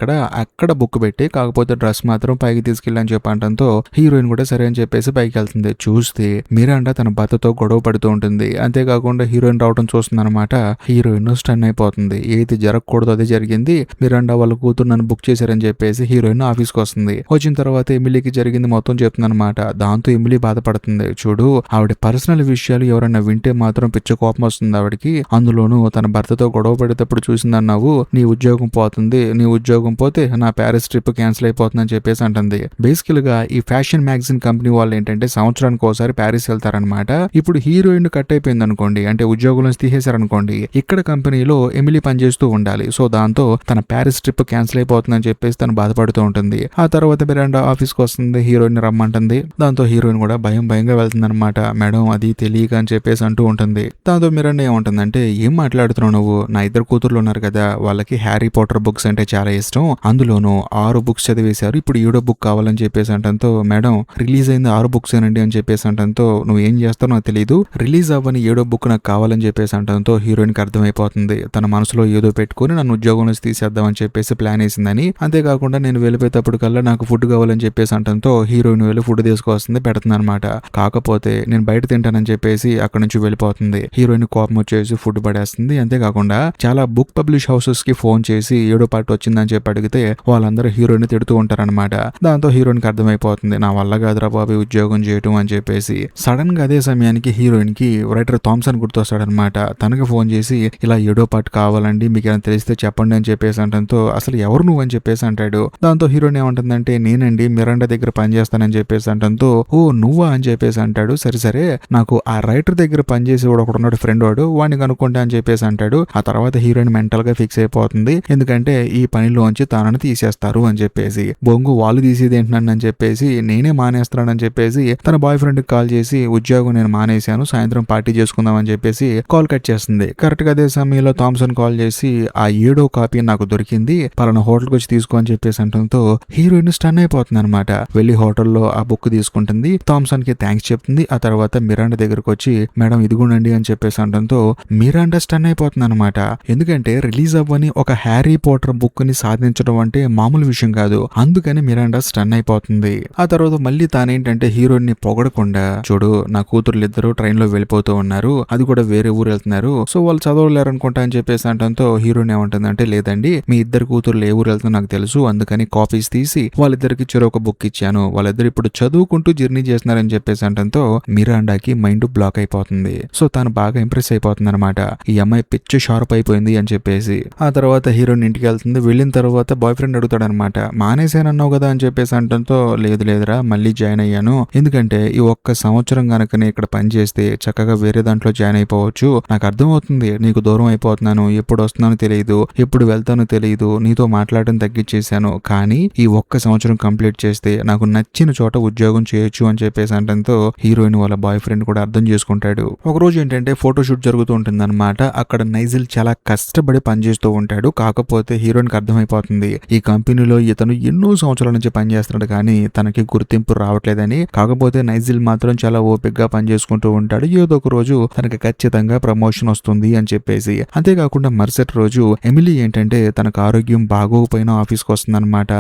అక్కడ బుక్ పెట్టి కాకపోతే డ్రెస్ మాత్రం పైకి తీసుకెళ్ళని చెప్పడంతో హీరోయిన్ కూడా సరే అని చెప్పేసి పైకి వెళ్తుంది. చూస్తే మిరాండా తన భర్తతో గొడవ పడుతూ ఉంటుంది. అంతేకాకుండా హీరోయిన్ రావడం చూస్తుంది అనమాట. హీరోయిన్ స్టన్ అయిపోతుంది. ఏది జరగకూడదు అదే జరిగింది. మిరాండా వాళ్ళ కూతురు నన్ను బుక్ చేశారని చెప్పేసి హీరోయిన్ ఆఫీస్కి వస్తుంది. వచ్చిన తర్వాత ఎమిలీకి జరిగింది మొత్తం చెప్తుంది అనమాట. దాంతో ఎమిలీ బాధపడుతుంది. చూడు ఆవిడ పర్సనల్ విషయాలు ఎవరైనా వింటే మాత్రం పిచ్చ కోపం వస్తుంది ఆవిడకి. అందులోనూ తన భర్తతో గొడవ పడేటప్పుడు చూసిందన్నావు, నీ ఉద్యోగం పోతుంది, నీ ఉద్యోగం పోతే నా ప్యారిస్ ట్రిప్ క్యాన్సిల్ అయిపోతుందని చెప్పేసి అంటుంది. బేసికల్ గా ఈ ఫ్యాషన్ మ్యాగజైన్ కంపెనీ వాళ్ళు ఏంటంటే సంవత్సరానికి ఒకసారి ప్యారిస్ వెళ్తారనమాట. ఇప్పుడు హీరోయిన్ కట్ అయిపోయింది అనుకోండి, అంటే ఉద్యోగం నుంచి తీసేశారనుకోండి, ఇక్కడ కంపెనీలో ఎమిలీ పనిచేస్తూ ఉండాలి. సో దాంతో తన ప్యారిస్ ట్రిప్ క్యాన్సిల్ అయిపోతుందని చెప్పేసి తను బాధపడుతూ ఉంటుంది. ఆ తర్వాత మిరాండా ఆఫీస్కి వస్తుంది, హీరోయిన్ రమ్మంటుంది. దాంతో హీరోయిన్ కూడా భయంగా వెళ్తుంది అనమాట. మేడం అది తెలియక అని చెప్పేసి అంటూ ఉంటుంది. దాంతో మిరాండా ఏముంటుందంటే, ఏం మాట్లాడుతున్నావు నువ్వు, నా ఇద్దరు కూతుర్లు ఉన్నారు కదా, వాళ్ళకి హ్యారీ పాటర్ బుక్స్ అంటే చాలా ఇష్టం, అందులోనూ 6 బుక్స్ చదివేశారు, ఇప్పుడు 7వ బుక్ కావాలని చెప్పేసి అంటంతో, మేడం రిలీజ్ అయింది 6 బుక్స్ ఏనండి అని చెప్పేసి అంటంతో, నువ్వు ఏం చేస్తావు నాకు తెలియదు, రిలీజ్ అవ్వని 7వ బుక్ నాకు కావాలని చెప్పేసి అంటంతో హీరోయిన్ కి అర్థమైపోతుంది తన మనసులో ఏదో పెట్టుకుని నన్ను ఉద్యోగం నుంచి తీసేద్దామని చెప్పేసి ప్లాన్ వేసిందని. అంతేకాకుండా నేను వెళ్ళిపోయేటప్పుడు కల్లా నాకు ఫుడ్ కావాలని చెప్పేసి అంటంతో హీరోయిన్ వెళ్ళి ఫుడ్ తీసుకొస్తుంది, పెడుతుంది అనమాట. కాకపోతే నేను బయట తింటానని చెప్పేసి అక్కడ నుంచి వెళ్ళిపోతుంది. హీరోయిన్ కోపం వచ్చేసి ఫుడ్ పడేస్తుంది. అంతేకాకుండా చాలా బుక్ పబ్లిష్ హౌసెస్ కి ఫోన్ చేసి 7వ పార్ట్ వచ్చిందని చెప్పి అడిగితే వాళ్ళందరూ హీరోయిన్ తిడుతూ ఉంటారనమాట. దాంతో హీరోయిన్ కి అర్థమైపోతుంది నా వల్ల కాదురా బాబు ఉద్యోగం చేయటం అని చెప్పేసి. సడన్ గా అదే సమయానికి హీరోయిన్ కి రైటర్ థామ్సన్ గుర్తొస్తాడనమాట. తనకి ఫోన్ చేసి ఇలా 7వ పార్ట్ కావాలండి, మీకు ఏమైనా తెలిస్తే చెప్పండి అని చెప్పేసి అంటంతో, అసలు ఎవరు నువ్వు అని చెప్పేసి అంటాడు. దాంతో హీరోయిన్ ఏమంటుందంటే, నేనండి మిరాండా దగ్గర పనిచేస్తానని చెప్పేసి అంటంతో, ఓ నువ్వా అని చెప్పేసి అంటాడు. సరే నాకు ఆ రైటర్ దగ్గర పనిచేసి ఒకడున్నాడు ఫ్రెండ్ వాడిని కనుక్కుంటా అని చెప్పేసి అంటాడు. ఆ తర్వాత హీరోయిన్ మెంటల్ గా ఫిక్స్ అయిపోతుంది, ఎందుకంటే ఈ పనిలోంచి తనని తీసేస్తారు అని చెప్పేసి. బొంగు వాళ్ళు తీసేది ఏంటని అని చెప్పేసి, నేనే మానేస్తానని చెప్పేసి తన బాయ్ ఫ్రెండ్ కి కాల్ చేసి, ఉద్యోగం నేను మానేశాను, సాయంత్రం పార్టీ చేసుకుందాం అని చెప్పేసి కాల్ కట్ చేస్తుంది. కరెక్ట్ గా అదే సమయంలో థామ్సన్ కాల్ చేసి, ఆ 7వ కాపీ నాకు దొరికింది, పలానా హోటల్కి వచ్చి తీసుకో అని చెప్పేసి అంటంతో హీరోయిన్ స్టన్ అయిపోతుంది అనమాట. వెళ్లి హోటల్లో ఆ బుక్ తీసుకుంటుంది, థామ్సన్ కి థ్యాంక్స్ చెప్తుంది. ఆ తర్వాత మిరాండా దగ్గరకు వచ్చి, మేడం ఇదిగోనండి అని చెప్పేసి అంటంతో మిరాండా స్టన్ అయిపోతుంది అనమాట. ఎందుకంటే రిలీజ్ అవ్వని ఒక హ్యారీ పాటర్ బుక్ ని సాధించడం అంటే మామూలు విషయం కాదు. అందుకని మిరాండా స్టన్ అయిపోతుంది. ఆ తర్వాత మళ్ళీ తానేంటంటే హీరోయిన్ ని పొగడకుండా, చూడు నా కూతుర్లు ఇద్దరు ట్రైన్ లో వెళ్ళిపోతూ ఉన్నారు, అది కూడా వేరే ఊరు వెళ్తున్నారు, సో వాళ్ళు చదవలేరు అనుకుంటా అని చెప్పేసి అంటంతో హీరోయిన్ ఏమంటుందంటే, లేదండి మీ ఇద్దరు కూతుర్లు ఏ ఊరు వెళ్తుందో నాకు తెలుసు, అందుకని కాపీస్ తీసి వాళ్ళిద్దరికి చెరొక బుక్ ఇచ్చాను, వాళ్ళిద్దరు ఇప్పుడు చదువుకుంటూ జర్నీ చేస్తున్నారని చెప్పేసి అంటంతో మిరాండాకి మైండ్ బ్లాక్ అయిపోతుంది. సో తాను బాగా ఇంప్రెస్ అయిపోతుంది అనమాట, ఈ అమ్మాయి పిచ్చి షార్ప్ అయిపోయింది అని చెప్పేసి. ఆ తర్వాత హీరోయిన్ ఇంటికి వెళ్తుంది. వెళ్ళిన తర్వాత బాయ్ ఫ్రెండ్ అడుగుతాడు అనమాట, మానేసానన్నావు కదా అని చెప్పేసి అంటంతో, లేదురా మళ్ళీ జాయిన్ అయ్యాను, ఎందుకంటే ఈ ఒక్క సంవత్సరం గనకనే ఇక్కడ పని చేస్తే చక్కగా వేరే దాంట్లో జాయిన్ అయిపోవచ్చు, నాకు అర్థమవుతుంది నీకు దూరం అయిపోతున్నాను, ఎప్పుడు వస్తున్నానో తెలియదు, ఎప్పుడు వెళ్తానో తెలియదు, నీతో మాట్లాడడం తగ్గించేశాను, కానీ ఈ ఒక్క సంవత్సరం కంప్లీట్ చేస్తే నాకు నచ్చిన చోట ఉద్యోగం చేయొచ్చు అని చెప్పేసి అంటంతో హీరోయిన్ వాళ్ళ బాయ్ ఫ్రెండ్ కూడా అర్థం చేసుకుంటాడు. ఒక రోజు ఏంటంటే ఫోటోషూట్ జరుగుతూ ఉంటుంది అనమాట. అక్కడ నైజిల్ చాలా కష్టపడి పనిచేస్తూ ఉంటాడు. కాకపోతే హీరోయిన్ కి అర్థమైపోతుంది ఈ కంపెనీలో ఇతను ఎన్నో సంవత్సరాల నుంచి పనిచేస్తున్నాడు కానీ తనకి గుర్తింపు రావట్లేదని. కాకపోతే నైజిల్ మాత్రం చాలా ఓపికగా పనిచేసుకుంటూ ఉంటాడు. ఏదో ఒక రోజు తనకి ఖచ్చితంగా ప్రమోషన్ వస్తుంది అని చెప్పేసి. అంతేకాకుండా మరుసటి రోజు ఎమిలీ ఏంటంటే తనకు ఆరోగ్యం బాగోకపోయినా ఆఫీస్కి వస్తుంది అనమాట.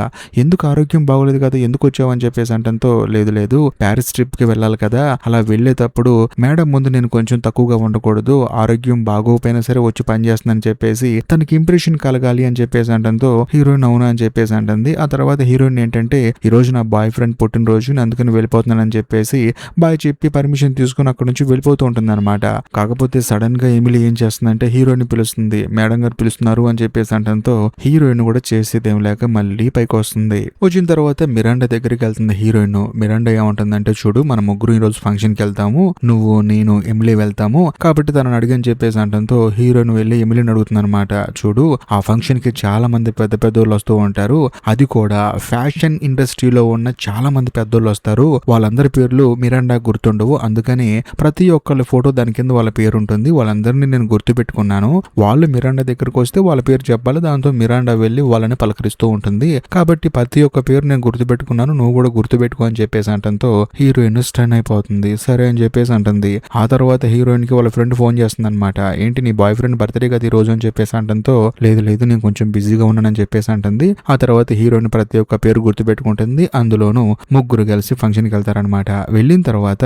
ఎందుకు ఆరోగ్యం బాగోలేదు కదా, ఎందుకు వచ్చావు అని చెప్పేసి అంటంతో, లేదు ప్యారిస్ ట్రిప్ కి వెళ్ళాలి కదా, అలా వెళ్ళేటప్పుడు మేడం ముందు నేను కొంచెం తక్కువగా ఉండకూడదు, ఆరోగ్యం బాగోకపోయినా సరే వచ్చి పని చేస్తుందని చెప్పేసి తనకి ఇంప్రెషన్ కలగాలి అని చెప్పేసి అంటంతో హీరోయిన్ అవునా అని చెప్పేసి అంటుంది. ఆ తర్వాత హీరోయిన్ ఏంటంటే, ఈ రోజు నా బాయ్ ఫ్రెండ్ పుట్టినరోజు, అందుకని వెళ్ళిపోతున్నానని చెప్పేసి బాయ్ చెప్పి పర్మిషన్ తీసుకుని అక్కడ నుంచి వెళ్ళిపోతూ ఉంటుంది అనమాట. కాకపోతే సడన్ గా ఎమిలీ ఏం చేస్తుందంటే హీరోయిన్ పిలుస్తుంది, మేడం గారు పిలుస్తున్నారు అని చెప్పేసి అంటంతో హీరోయిన్ కూడా చేసేదేం లేక మళ్ళీ పైకి వస్తుంది. వచ్చిన తర్వాత మిరాండా దగ్గరికి వెళ్తుంది హీరోయిన్. మిరాండా ఏమంటుందంటే, చూడు మన ముగ్గురు ఈ రోజు ఫంక్షన్ కి వెళ్తాము, నువ్వు నేను ఎమిలీ వెళ్తాము, కాబట్టి తనని అడిగని చెప్పేసి అంటంతో హీరోయిన్ వెళ్ళి ఎమిలీని అడుగుతుంది అనమాట. చూడు ఆ ఫంక్షన్ కి చాలా మంది పెద్ద పెద్దోళ్ళు వస్తూ ఉంటారు, అది కూడా ఫ్యాషన్ ఇండస్ట్రీలో ఉన్న చాలా మంది పెద్దోళ్ళు వస్తారు, వాళ్ళందరి పేర్లు మిరాండా గుర్తుండవు, అందుకని ప్రతి ఒక్కళ్ళ ఫోటో దాని కింద వాళ్ళ పేరు ఉంటుంది, వాళ్ళందరినీ నేను గుర్తు పెట్టుకున్నాను, వాళ్ళు మిరాండా దగ్గరకు వస్తే వాళ్ళ పేరు చెప్పాలి, దాంతో మిరాండా వెళ్ళి వాళ్ళని పలకరిస్తూ ఉంటుంది, కాబట్టి ప్రతి ఒక్క పేరు నేను గుర్తు పెట్టుకున్నాను, నువ్వు కూడా గుర్తు పెట్టుకో అని చెప్పేసి అంటంతో హీరోయిన్ స్టన్ అయిపోతుంది. సరే అని చెప్పేసి అంటుంది. ఆ తర్వాత హీరోయిన్ కి వాళ్ళ ఫ్రెండ్ ఫోన్ చేస్తుంది అనమాట. ఏంటి నీ బాయ్ ఫ్రెండ్ బర్త్డే కదా ఈ రోజు అని చెప్పేసి అంటంతో, లేదు నేను కొంచెం బిజీగా ఉన్నానని చెప్పేసి అంటుంది. ఆ తర్వాత హీరోయిన్ ప్రతి ఒక్క పేరు గుర్తు పెట్టుకుంటుంది, అందులోనూ ముగ్గురు కలిసి ఫంక్షన్ కి వెళ్తారనమాట. వెళ్ళిన తర్వాత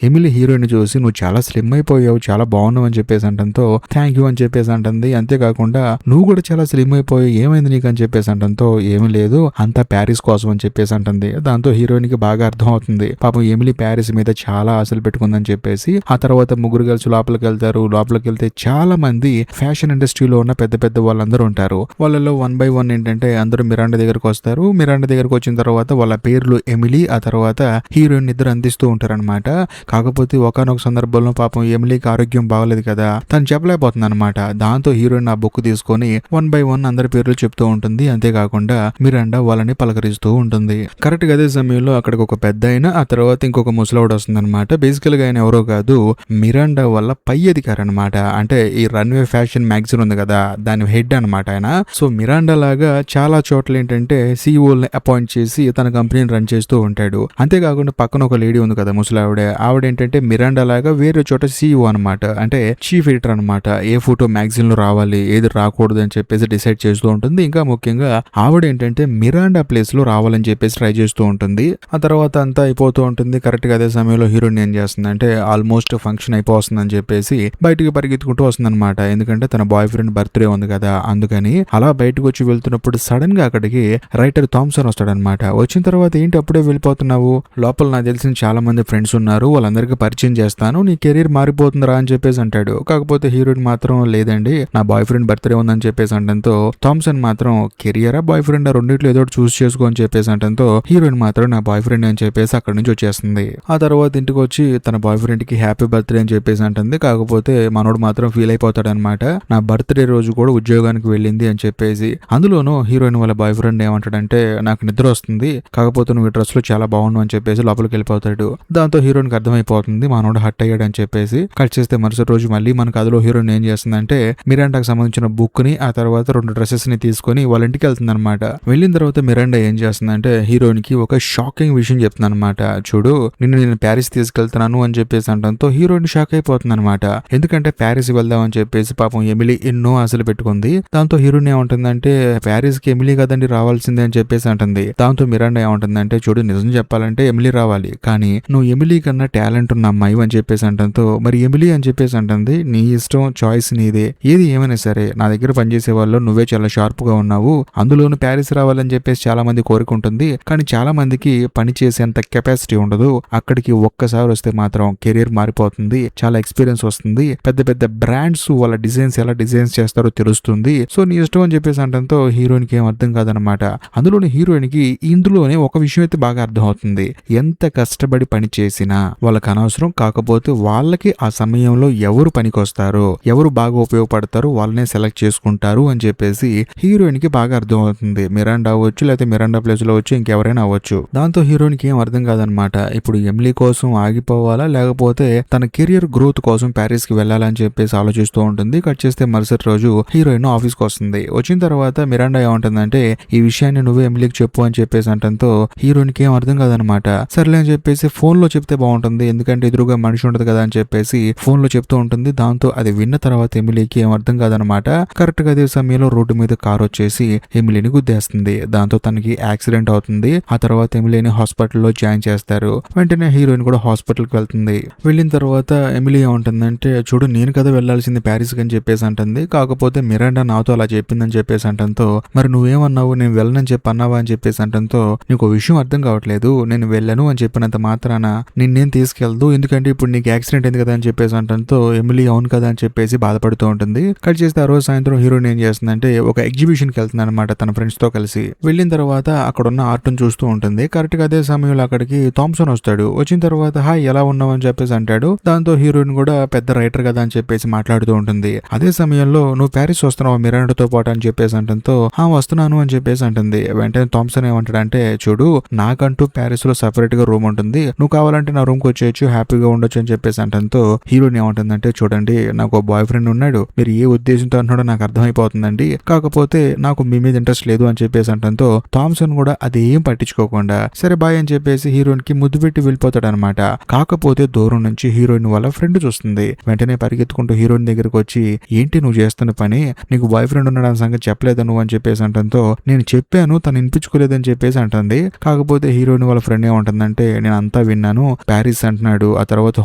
ఎమిలీ హీరోయిన్ చూసి, నువ్వు చాలా స్లిమ్ అయిపోయావు, చాలా బాగున్నావు అని చెప్పేసి అంటంతో థ్యాంక్ యూ అని చెప్పేసి అంటుంది. అంతేకాకుండా నువ్వు కూడా చాలా స్లిమ్ అయిపోయావు, ఏమైంది నీకు అని చెప్పేసి అంటంతో, ఏమీ లేదు అంతా ప్యారిస్ కోసం అని చెప్పేసి అంటుంది. దాంతో హీరోయిన్ కి బాగా అర్థం అవుతుంది, పాపం ఎమిలీ ప్యారిస్ మీద చాలా ఆశలు పెట్టుకుందని చెప్పేసి. ఆ తర్వాత ముగ్గురు కలిసి లోపలికి వెళ్తారు. లోపలికి వెళ్తే చాలా మంది ఫ్యాషన్ ఇండస్ట్రీలో ఉన్న పెద్ద పెద్ద వాళ్ళందరూ ఉంటారు. వాళ్ళలో 1 by 1 ఏంటంటే అందరూ మిరాండా దగ్గరకు వస్తారు. మిరాండా దగ్గరకు వచ్చిన తర్వాత వాళ్ళ పేర్లు ఎమిలీ, ఆ తర్వాత హీరోయిన్ ఇద్దరు అందిస్తూ ఉంటారనమాట. కాకపోతే ఒకానొక సందర్భంలో పాపం ఎమిలీకి ఆరోగ్యం బాగలేదు కదా, తను చెప్పలేకపోతుంది అనమాట. దాంతో హీరోయిన్ ఆ బుక్ తీసుకుని తీసుకొని 1 by 1 అందరి పేర్లు చెప్తూ ఉంటుంది. అంతేకాకుండా మిరాండా వాళ్ళని పలకరిస్తూ ఉంటుంది. కరెక్ట్ గా అదే సమయంలో అక్కడికి ఒక పెద్ద ఆయన, ఆ తర్వాత ఇంకొక ముసలావిడ వస్తుందన్నమాట. బేసికల్ గా ఆయన ఎవరో కాదు, మిరాండా వల్ల పై అధికారి అనమాట. అంటే ఈ రన్వే ఫ్యాషన్ మ్యాగజైన్ ఉంది కదా, దాని హెడ్ అనమాట ఆయన. సో మిరాండా లాగా చాలా చోట్ల ఏంటంటే సీఈఓల్ని అపాయింట్ చేసి తన కంపెనీని రన్ చేస్తూ ఉంటాడు. అంతేకాకుండా పక్కన ఒక లేడీ ఉంది కదా ముసలావిడ, ఆవిడ ఏంటంటే మిరాండా లాగా వేరే చోట సీఈఓ అనమాట. అంటే చీఫ్ ఎడిటర్ అనమాట. ఏ ఫోటో మ్యాగజైన్ లో రావాలి, ఏది రాకూడదు అని చెప్పేసి డిసైడ్ చేస్తూ ఉంటుంది. ఇంకా ముఖ్యంగా ఆవిడ ఏంటంటే మిరాండా ప్లేస్ లో రావాలని చెప్పేసి ట్రై చేస్తూ ఉంటుంది. ఆ తర్వాత అంతా అయిపోతూ ఉంటుంది. కరెక్ట్ గా అదే సమయంలో హీరోయిన్ ఏం చేస్తుంది అంటే ఆల్మోస్ట్ ఫంక్షన్ అయిపోతుందని చెప్పేసి బయటకు పరిగెత్తుకుంటూ వస్తుంది అనమాట. ఎందుకంటే తన బాయ్ ఫ్రెండ్ బర్త్డే ఉంది కదా, అందుకని అలా బయటకు వచ్చి వెళ్తున్నప్పుడు సడన్ గా అక్కడికి రైటర్ థామ్సన్ వస్తాడనమాట. వచ్చిన తర్వాత ఏంటి అప్పుడే వెళ్ళిపోతున్నావు, లోపల నాకు తెలిసిన చాలా మంది ఫ్రెండ్స్ ఉన్నారు, వాళ్ళందరికీ పరిచయం చేస్తాను, నీ కెరీర్ మారిపోతుందిరా అని చెప్పేసి అంటాడు. కాకపోతే హీరోయిన్ మాత్రం లేదండి నా బాయ్ ఫ్రెండ్ బర్త్డే ఉందని చెప్పేసి అంటంతో థామ్సన్ మాత్రం కెరియరా బాయ్ ఫ్రెండ్ రెండిట్లో ఏదో చూస్ చేసుకో అని చెప్పేసి అంటంతో హీరోయిన్ మాత్రం నా బాయ్ ఫ్రెండ్ అని చెప్పేసి అక్కడి నుంచి వచ్చేస్తుంది. ఆ తర్వాత ఇంటికి వచ్చి తన బాయ్ ఫ్రెండ్ కి హ్యాపీ బర్త్డే అని చెప్పేసి అంటుంది. కాకపోతే మనోడు మాత్రం ఫీల్ అయిపోతాడు అనమాట. నా బర్త్డే రోజు కూడా ఉద్యోగానికి వెళ్ళింది అని చెప్పేసి. అందులోనూ హీరోయిన్ వాళ్ళ బాయ్ ఫ్రెండ్ ఏమంటాడంటే నాకు నిద్ర వస్తుంది, కాకపోతే నువ్వు ఈ డ్రెస్ లో చాలా బాగున్నావు అని చెప్పేసి లోపలికి వెళ్ళిపోతాడు. దాంతో హీరోయిన్ కి అర్థమైపోతుంది మనోడు హట్ అయ్యాడు అని చెప్పేసి. కట్ చేస్తే మరుసటి రోజు మళ్ళీ మన కథలో హీరోయిన్ ఏం చేస్తుందంటే మిరాండాకి సంబంధించిన బుక్ ని, ఆ తర్వాత 2 డ్రెస్సెస్ ని తీసుకొని వాళ్ళ ఇంటికి వెళ్తుంది అనమాట. వెళ్ళిన తర్వాత మిరాండా ఏం చేస్తుందంటే హీరోయిన్ కి ఒక షాకింగ్ విషయం చెప్తుంది అనమాట. చూడు నేను ప్యారిస్ తీసుకెళ్తున్నాను అని చెప్పేసి అంటంతో హీరోయిన్ షాక్ అయిపోతుంది అనమాట. ఎందుకంటే ప్యారిస్ వెళ్దాం అని చెప్పేసి పాపం ఎమిలీ ఎన్నో ఆశలు పెట్టుకుంది. దాంతో హీరోయిన్ ఏమంటుందంటే ప్యారిస్ కి ఎమిలీ కదండి రావాల్సిందే అని చెప్పేసి అంటుంది. దాంతో మిరాండా ఏమంటుందంటే చూడు నిజం చెప్పాలంటే ఎమిలీ రావాలి, కానీ నువ్వు ఎమిలీ కన్నా టాలెంట్ ఉన్న అమ్మాయి అని చెప్పేసి అంటంతో మరి ఎమిలీ అని చెప్పేసి అంటుంది. నీ ఇష్టం, చాయిస్ నీదే, ఏది ఏమైనా సరే నా దగ్గర పనిచేసే వాళ్ళు నువ్వే చాలా షార్ప్ గా ఉన్నావు, అందులోను ప్యారిస్ రావాలని చెప్పేసి చాలా మంది కోరుకుంటుంది, కానీ చాలా మందికి పని చేసేంత కెపాసిటీ ఉండదు. అక్కడికి ఒక్కసారి వస్తే మాత్రం కెరీర్ మారిపోతుంది, చాలా ఎక్స్పీరియన్స్ వస్తుంది, పెద్ద పెద్ద బ్రాండ్స్ వాళ్ళ డిజైన్స్ ఎలా డిజైన్స్ చేస్తారో తెలుస్తుంది, సో నీ ఇష్టం అని చెప్పేసి అంటంతో హీరోయిన్ కి ఏం అర్థం కాదనమాట. అందులోని హీరోయిన్ కి ఇందులోనే ఒక విషయం అయితే బాగా అర్థం అవుతుంది, ఎంత కష్టపడి పని చేసినా వాళ్ళకి అనవసరం, కాకపోతే వాళ్ళకి ఆ సమయంలో ఎవరు పనికొస్తారో, ఎవరు బాగా ఉపయోగపడతారో వాళ్ళనే సెలెక్ట్ చేసుకుంటారు అని చెప్పేసి హీరోయిన్ కి బాగా అర్థం అవుతుంది. మిరాండా అవ్వచ్చు, లేకపోతే మిరాండా ప్లేస్ లో వచ్చి ఇంకెవరైనా అవ్వచ్చు. దాంతో హీరోయిన్ కి ఏం అర్థం కాదనమాట. ఇప్పుడు ఎమిలీ కోసం ఆగిపోవాలా, లేకపోతే తన కెరియర్ గ్రోత్ కోసం ప్యారిస్ కి వెళ్ళాలని చెప్పేసి ఆలోచిస్తూ ఉంటుంది. కట్ చేస్తే మరుసటి రోజు హీరోయిన్ ఆఫీస్ కి వస్తుంది. వచ్చిన తర్వాత మిరాండా ఏమంటుందంటే ఈ విషయాన్ని నువ్వే ఎమిలీకి చెప్పు అని చెప్పేసి అంటంతో హీరోయిన్ కి ఏం అర్థం కాదనమాట. సర్లే అని చెప్పేసి ఫోన్ లో చెప్తే బాగుంటుంది, ఎందుకంటే ఎదురుగా మనిషి ఉంటది కదా అని చెప్పేసి ఫోన్ లో చెప్తూ ఉంటుంది. దాంతో అది విన్న తర్వాత ఎమిలీకి ఏం అర్థం కాదనమాట. కరెక్ట్ గా అదే సమయంలో రోడ్డు మీద కార్ వచ్చేసి ఎమిలీని గుద్దేస్తుంది. దాంతో తనకి యాక్సిడెంట్ అవుతుంది. ఆ తర్వాత ఎమిలీని హాస్పిటల్లో జాయిన్ చేస్తారు. వెంటనే హీరోయిన్ కూడా హాస్పిటల్ కి వెళ్తుంది. వెళ్ళిన తర్వాత ఎమిలీ ఏమంటుందంటే చూడు నేను కదా వెళ్లాల్సింది ప్యారిస్ అని చెప్పేసి అంటుంది, కాకపోతే మిరాండా నాతో అలా చెప్పిందని చెప్పేసి అంటంతో మరి నువ్వేమన్నావు, నేను వెళ్ళనని చెప్పి అన్నావా అని చెప్పేసి అంటంతో నీకు విషయం అర్థం కావట్లేదు, నేను వెళ్ళను అని చెప్పినంత మాత్రాన నిన్నేం తీసుకెళ్దు, ఎందుకంటే ఇప్పుడు నీకు యాక్సిడెంట్ అయింది కదా అని చెప్పేసి అంటంతో ఎమిలీ అవును కదా అని చెప్పేసి బాధపడుతూ ఉంటుంది. కట్ చేస్తే ఆ రోజు సాయంత్రం హీరోయిన్ ఏం చేస్తుందంటే ఒక ఎగ్జిబిషన్ కి వెళ్తుంది అనమాట తన ఫ్రెండ్స్ తో కలిసి. వెళ్ళిన తర్వాత అక్కడ ఉన్న ఆర్ట్ ను చూస్తూ ఉంటుంది. కరెక్ట్ గా అదే సమయంలో అక్కడికి థామ్సన్ వస్తాడు. వచ్చిన తర్వాత హాయ్ ఎలా ఉన్నావు అని చెప్పేసి అంటాడు. దాంతో హీరోయిన్ కూడా పెద్ద రైటర్ కదా అని చెప్పేసి మాట్లాడుతూ ఉంటుంది. అదే సమయంలో నువ్వు ప్యారిస్ వస్తున్నావు మిరాండాతో పాటు అని చెప్పేసి అంటంతో వస్తున్నాను అని చెప్పేసి అంటుంది. వెంటనే థామ్సన్ ఏమంటాడంటే చూడు నాకంటూ ప్యారిస్ లో సపరేట్ గా రూమ్ ఉంటుంది, నువ్వు కావాలంటే నా రూమ్ కి వచ్చేయచ్చు, హ్యాపీగా ఉండొచ్చు అని చెప్పేసి అంటంతో హీరోయిన్ ఏమంటుందంటే చూడండి నాకు బాయ్ ఫ్రెండ్ ఉన్నాడు, మీరు ఏ ఉద్దేశంతో అంటున్నాడో నాకు అర్థమైపోతుందండి, కాకపోతే నాకు మీ మీద ఇంట్రెస్ట్ లేదు అని చెప్పేసి అంటంతో థామ్సన్ కూడా అదేం పట్టించుకోకుండా సరే బాయ్ అని చెప్పేసి హీరోయిన్ కి ముద్దు పెట్టి వెళ్ళిపోతాడు అనమాట. కాకపోతే దూరం నుంచి హీరోయిన్ వాళ్ళ ఫ్రెండ్ చూస్తుంది. వెంటనే పరిగెత్తుకుంటూ హీరోయిన్ దగ్గరకు వచ్చి ఏంటి నువ్వు చేస్తున్న పని, నీకు బాయ్ ఫ్రెండ్ ఉన్నాడు అన్న సంగతి చెప్పలేదా నువ్వు అని చెప్పేసి అంటంతో నేను చెప్పాను తను వినిపించుకోలేదని చెప్పేసి అంటుంది. కాకపోతే హీరోయిన్ వాళ్ళ ఫ్రెండ్ ఏమంటుందంటే నేను అంతా విన్నాను, ప్యారిస్ అంటున్నాడు, ఆ తర్వాత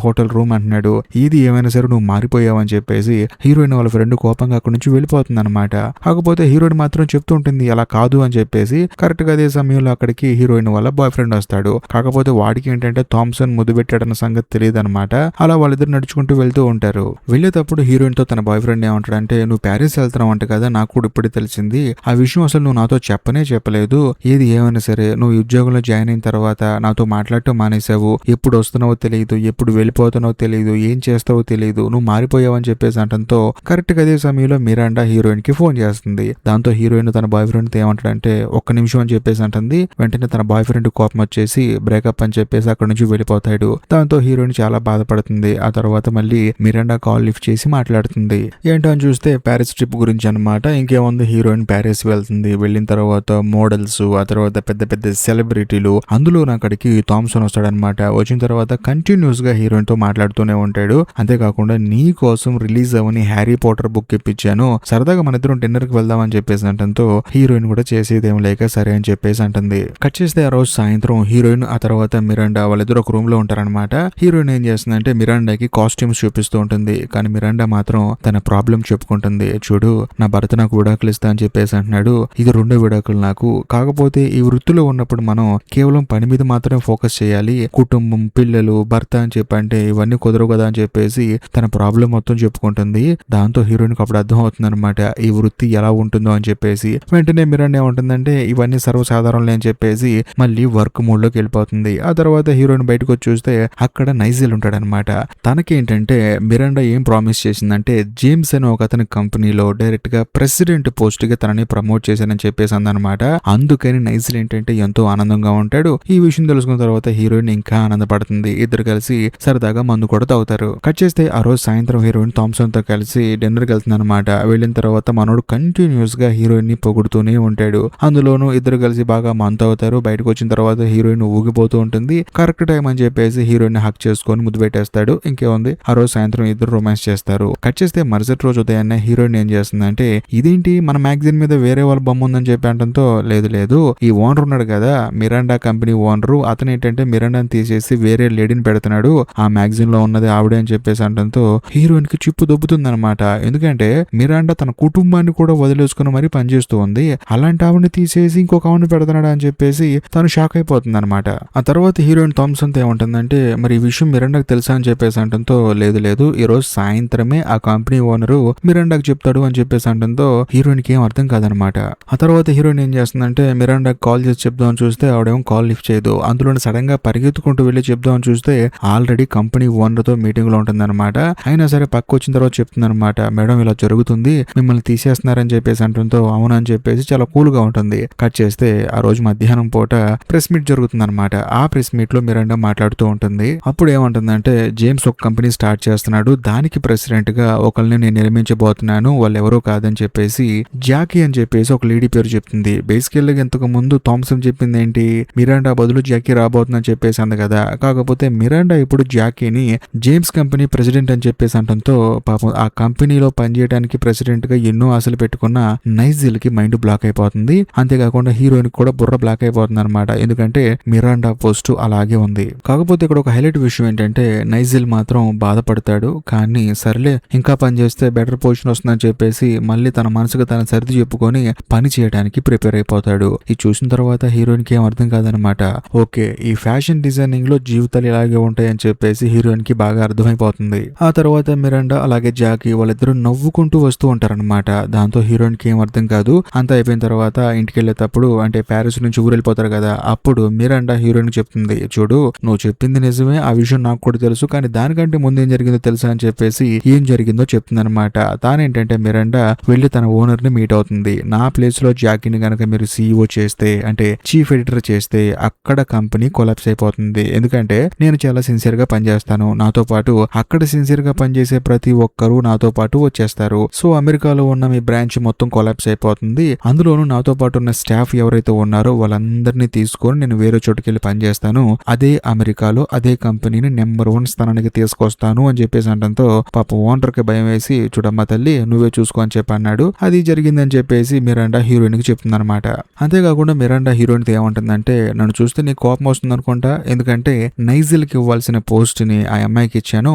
హోటల్ రూమ్ అంటున్నాడు, ఇది ఏమైనా సరే నువ్వు మారిపోయావు అని చెప్పేసి హీరోయిన్ వాళ్ళ ఫ్రెండ్ కోపంగా అక్కడి నుంచి వెళ్ళిపోతుంది అనమాట. కాకపోతే హీరోయిన్ మాత్రం చెప్తూ ఉంటుంది అలా కాదు అని చెప్పేసి. కరెక్ట్ గా అదే సమయంలో అక్కడికి హీరోయిన్ వాళ్ళ బాయ్ ఫ్రెండ్ వస్తాడు. కాకపోతే వాడికి ఏంటంటే థామ్సన్ ముద్దు పెట్టాడన్న సంగతి తెలియదు అనమాట. అలా వాళ్ళిద్దరు నడుచుకుంటూ వెళ్తూ ఉంటారు. వెళ్ళేటప్పుడు హీరోయిన్ తో తన బాయ్ ఫ్రెండ్ ఏమంటాడంటే నువ్వు ప్యారిస్ వెళ్తున్నావు అంట కదా, నాకు కూడా ఇప్పుడే తెలిసింది, ఆ విషయం అసలు నువ్వు నాతో చెప్పలేదు, ఏది ఏమైనా సరే నువ్వు ఉద్యోగంలో జాయిన్ అయిన తర్వాత నాతో మాట్లాడటం మానేసావు, ఎప్పుడు వస్తున్నావో తెలియదు, ఎప్పుడు వెళ్ళిపోతున్నావో తెలియదు, ఏం చేస్తావో తెలియదు, నువ్వు మారిపోయావు అని చెప్పేసి అంటంతో కరెక్ట్ గా అదే సమయంలో మిరాండా మిరాండా హీరోయిన్ కి ఫోన్ చేస్తుంది. దాంతో హీరోయిన్ తన బాయ్ ఫ్రెండ్ తో ఏమంటాడంటే ఒక్క నిమిషం అని చెప్పేసి అంటుంది. వెంటనే తన బాయ్ ఫ్రెండ్ కోపం వచ్చేసి బ్రేకప్ అని చెప్పేసి అక్కడ నుంచి వెళ్ళిపోతాడు. దాంతో హీరోయిన్ చాలా బాధపడుతుంది. ఆ తర్వాత మళ్ళీ మిరాండా కాల్ లిఫ్ట్ చేసి మాట్లాడుతుంది. ఏంటో అని చూస్తే ప్యారిస్ ట్రిప్ గురించి అనమాట. ఇంకేముంది, హీరోయిన్ ప్యారిస్ వెళ్తుంది. వెళ్ళిన తర్వాత మోడల్స్, ఆ తర్వాత పెద్ద పెద్ద సెలబ్రిటీలు, అందులో అక్కడికి థామ్సన్ వస్తాడనమాట. వచ్చిన తర్వాత కంటిన్యూస్ గా హీరోయిన్ తో మాట్లాడుతూనే ఉంటాడు. అంతేకాకుండా నీ కోసం రిలీజ్ అవని హ్యారీ పాటర్ బుక్ ఇప్పించాను, సరదాగా మన ఇద్దరం డిన్నర్ కి వెళ్దాం అని చెప్పేసి అంటంతో హీరోయిన్ కూడా చేసేదేం లేక సరే అని చెప్పేసి అంటుంది. కట్ చేస్తే ఆ రోజు సాయంత్రం హీరోయిన్ ఆ తర్వాత మిరాండా వాళ్ళిద్దరు ఒక రూమ్ లో ఉంటారనమాట. హీరోయిన్ ఏం చేస్తుందంటే మిరాండాకి కాస్ట్యూమ్స్ చూపిస్తూ ఉంటుంది. కానీ మిరాండా మాత్రం తన ప్రాబ్లం చెప్పుకుంటుంది. చూడు, నా భర్త నాకు విడాకులు ఇస్తా అని చెప్పేసి అంటున్నాడు. ఇది రెండో విడాకులు నాకు. కాకపోతే ఈ వృత్తిలో ఉన్నప్పుడు మనం కేవలం పని మీద మాత్రమే ఫోకస్ చేయాలి. కుటుంబం, పిల్లలు, భర్త అని చెప్పంటే ఇవన్నీ కుదరవు కదా అని చెప్పేసి తన ప్రాబ్లం మొత్తం చెప్పుకుంటుంది. దాంతో హీరోయిన్ కి అప్పుడు అర్థం అవుతుంది అనమాట ఈ వృత్తి ఎలా ఉంటుందో అని చెప్పేసి. వెంటనే మిరాండా ఏమంటుందంటే ఇవన్నీ సర్వసాధారణలే అని చెప్పేసి మళ్ళీ వర్క్ మోడ్ లోకి వెళ్ళిపోతుంది. ఆ తర్వాత హీరోయిన్ బయటకు వచ్చి చూస్తే అక్కడ నైజెల్ ఉంటాడనమాట. తనకేంటంటే మిరాండా ఏం ప్రామిస్ చేసిందంటే జేమ్స్ అనే ఒక అతని కంపెనీలో డైరెక్ట్ గా ప్రెసిడెంట్ పోస్ట్ గా తనని ప్రమోట్ చేశానని చెప్పేసి అందనమాట. అందుకని నైజెల్ ఏంటంటే ఎంతో ఆనందంగా ఉంటాడు. ఈ విషయం తెలుసుకున్న తర్వాత హీరోయిన్ ఇంకా ఆనందపడుతుంది. ఇద్దరు కలిసి సరదాగా మందు కూడా తాగుతారు. కట్ చేస్తే ఆ రోజు సాయంత్రం హీరోయిన్ థామ్సన్ తో కలిసి డిన్నర్ కి వెళ్తుంది అనమాట. వెళ్ళిన తర్వాత మనోడు కంటిన్యూస్ గా హీరోయిన్ ని పొగుడుతూనే ఉంటాడు. అందులోనూ ఇద్దరు కలిసి బాగా మందు అవుతారు. బయటకు వచ్చిన తర్వాత హీరోయిన్ ఊగిపోతూ ఉంటుంది. కరెక్ట్ టైం అని చెప్పేసి హీరోయిన్ హక్ చేసుకొని ముద్దు పెట్టేస్తాడు. ఇంకేముంది, ఆ రోజు సాయంత్రం ఇద్దరు రొమాన్స్ చేస్తారు. కట్ చేస్తే మరుసటి రోజు ఉదయాన్నే హీరోయిన్ ఏం చేస్తుందంటే ఇదేంటి మన మ్యాగజైన్ మీద వేరే వాళ్ళ బొమ్మ ఉందని చెప్పి అంటంతో లేదు ఈ ఓనర్ ఉన్నాడు కదా మిరాండా కంపెనీ ఓనరు, అతను ఏంటంటే మిరాండాని తీసేసి వేరే లేడీని పెడుతున్నాడు, ఆ మ్యాగజైన్ లో ఉన్నది ఆవిడే అని చెప్పేసి అంటంతో హీరోయిన్ కి చిప్పు దొబ్బుతుంది అనమాట. ఎందుకంటే మిరాండా తన కుటుంబాన్ని కూడా వదిలేసుకుని మరీ పనిచేస్తూ ఉంది, అలాంటి ఆవిడని తీసేసి ఇంకొక ఆవిడని పెడుతున్నాడు అని చెప్పేసి తను షాక్ అయిపోతుంది అనమాట. ఆ తర్వాత హీరోయిన్ థామ్సన్ తో ఏమంటుందంటే మరి ఈ విషయం మిరాండాకి తెలుసా అని చెప్పేసి అంటంతో లేదు ఈ రోజు సాయంత్రమే ఆ కంపెనీ ఓనరు మిరాండాకి చెప్తాడు అని చెప్పేసి అంటంతో హీరోయిన్ కి ఏం అర్థం కాదనమాట. ఆ తర్వాత హీరోయిన్ ఏం చేస్తుందంటే మిరాండాకి కాల్ చేసి చెప్దామని చూస్తే ఆవిడేమో కాల్ లిఫ్ట్ చేయదు. అందులో సడన్ గా పరిగెత్తుకుంటూ వెళ్ళి చెప్దామని చూస్తే ఆల్రెడీ కంపెనీ ఓనర్ తో మీటింగ్ లో ఉంటుందన్నమాట. అయినా సరే పక్క వచ్చిన తర్వాత చెప్తుందన్నమాట, మేడం ఇలా జరుగుతుంది, మిమ్మల్ని తీసేస్తున్నారని చెప్పేసి అంటంతో అవునని చెప్పేసి చాలా కూల్ గా ఉంటుంది. కట్ చేస్తే ఆ రోజు మధ్యాహ్నం పూట ప్రెస్ మీట్ జరుగుతుంది అనమాట. ఆ ప్రెస్ మీట్ లో మిరాండా మాట్లాడుతూ ఉంటుంది. అప్పుడు ఏమంటుందంటే జేమ్స్ ఒక కంపెనీ స్టార్ట్ చేస్తున్నాడు, దానికి ప్రెసిడెంట్ గా ఒకరిని నేను నిర్మించబోతున్నాను, వాళ్ళు ఎవరో కాదని చెప్పేసి జాకీ అని చెప్పేసి ఒక లేడీ పేరు చెప్తుంది. బేసికల్ గా ఇంతకు ముందు థామ్సన్ చెప్పింది ఏంటి, మిరాండా బదులు జాకీ రాబోతుందని చెప్పేసి అంది కదా. కాకపోతే మిరాండా ఇప్పుడు జాకీని జేమ్స్ కంపెనీ ప్రెసిడెంట్ అని చెప్పేసి అంటంతో పాపం ఆ కంపెనీలో పనిచేయడానికి ప్రెసిడెంట్ గా ఎన్నో ఆశలు పెట్టుకున్న నైజెల్ కి మైండ్ బ్లాక్ అయిపోతుంది. అంతేకాకుండా హీరోయిన్ కూడా బుర్ర బ్లాక్ అయిపోతుంది అనమాట. ఎందుకంటే మిరాండా పోస్ట్ అలాగే ఉంది. కాకపోతే ఇక్కడ ఒక హైలైట్ విషయం ఏంటంటే నైజెల్ మాత్రం బాధపడతాడు. కానీ సర్లే ఇంకా పని చేస్తే బెటర్ పొజిషన్ వస్తుందని చెప్పేసి మళ్ళీ తన మనసుకు తన సర్ది చెప్పుకొని పని చేయడానికి ప్రిపేర్ అయిపోతాడు. ఇది చూసిన తర్వాత హీరోయిన్ కి ఏం అర్థం కాదనమాట. ఓకే, ఈ ఫ్యాషన్ డిజైనింగ్ లో జీవితాలు ఇలాగే ఉంటాయని చెప్పేసి హీరోయిన్ కి బాగా అర్థమైపోతుంది. ఆ తర్వాత మిరాండా అలాగే జాకీ వాళ్ళిద్దరూ నవ్వుకుంటూ వస్తూ ఉంటారనమాట. దాంతో హీరోయిన్ కి ఏం అర్థం కాదు. అంతా అయిపోయిన తర్వాత ఇంటికి వెళ్ళేటప్పుడు అంటే ప్యారిస్ నుంచి ఊరు వెళ్ళిపోతారు కదా, అప్పుడు మిరాండా హీరోయిన్ చెప్తుంది, చూడు నువ్వు చెప్పింది నిజమే, ఆ విషయం నాకు కూడా తెలుసు, కానీ దానికంటే ముందు ఏం జరిగిందో తెలుసా అని చెప్పేసి ఏం జరిగిందో చెప్తుంది అనమాట. తానేంటంటే మిరాండా వెళ్లి తన ఓనర్ ని మీట్ అవుతుంది. నా ప్లేస్ లో జాకీని గనక మీరు CEO చేస్తే అంటే చీఫ్ ఎడిటర్ చేస్తే అక్కడ కంపెనీ కొలాప్స్ అయిపోతుంది. ఎందుకంటే నేను చాలా సిన్సియర్ గా పనిచేస్తాను, నాతో పాటు అక్కడ సిన్సియర్ గా పనిచేసే ప్రతి ఒక్కరూ నాతో పాటు వచ్చేస్తారు. సో అమెరికాలో ఉన్న మీ బ్రాంచ్ మొత్తం కొలాప్స్ అయిపోతుంది. అందులోనూ నాతో పాటు ఉన్న స్టాఫ్ ఎవరైతే ఉన్నారో వాళ్ళందరినీ తీసుకొని నేను వేరే చోటుకి వెళ్ళి పనిచేస్తాను, అదే అమెరికాలో అదే కంపెనీని నెంబర్ 1 స్థానానికి తీసుకొస్తాను అని చెప్పేసి అంటంతో పాప ఓనర్ కి భయం వేసి చూడమ్మా తల్లి నువ్వే చూసుకో అని చెప్పి అన్నాడు. అది జరిగిందని చెప్పేసి మిరాండా హీరోయిన్ కి చెప్తుంది అనమాట. అంతేకాకుండా మిరాండా హీరోయిన్ తో ఏమంటుందంటే నన్ను చూస్తే నీకు కోపం వస్తుంది అనుకుంటా, ఎందుకంటే నైజెల్ కి ఇవ్వాల్సిన పోస్ట్ ని ఆ అమ్మాయికి ఇచ్చాను,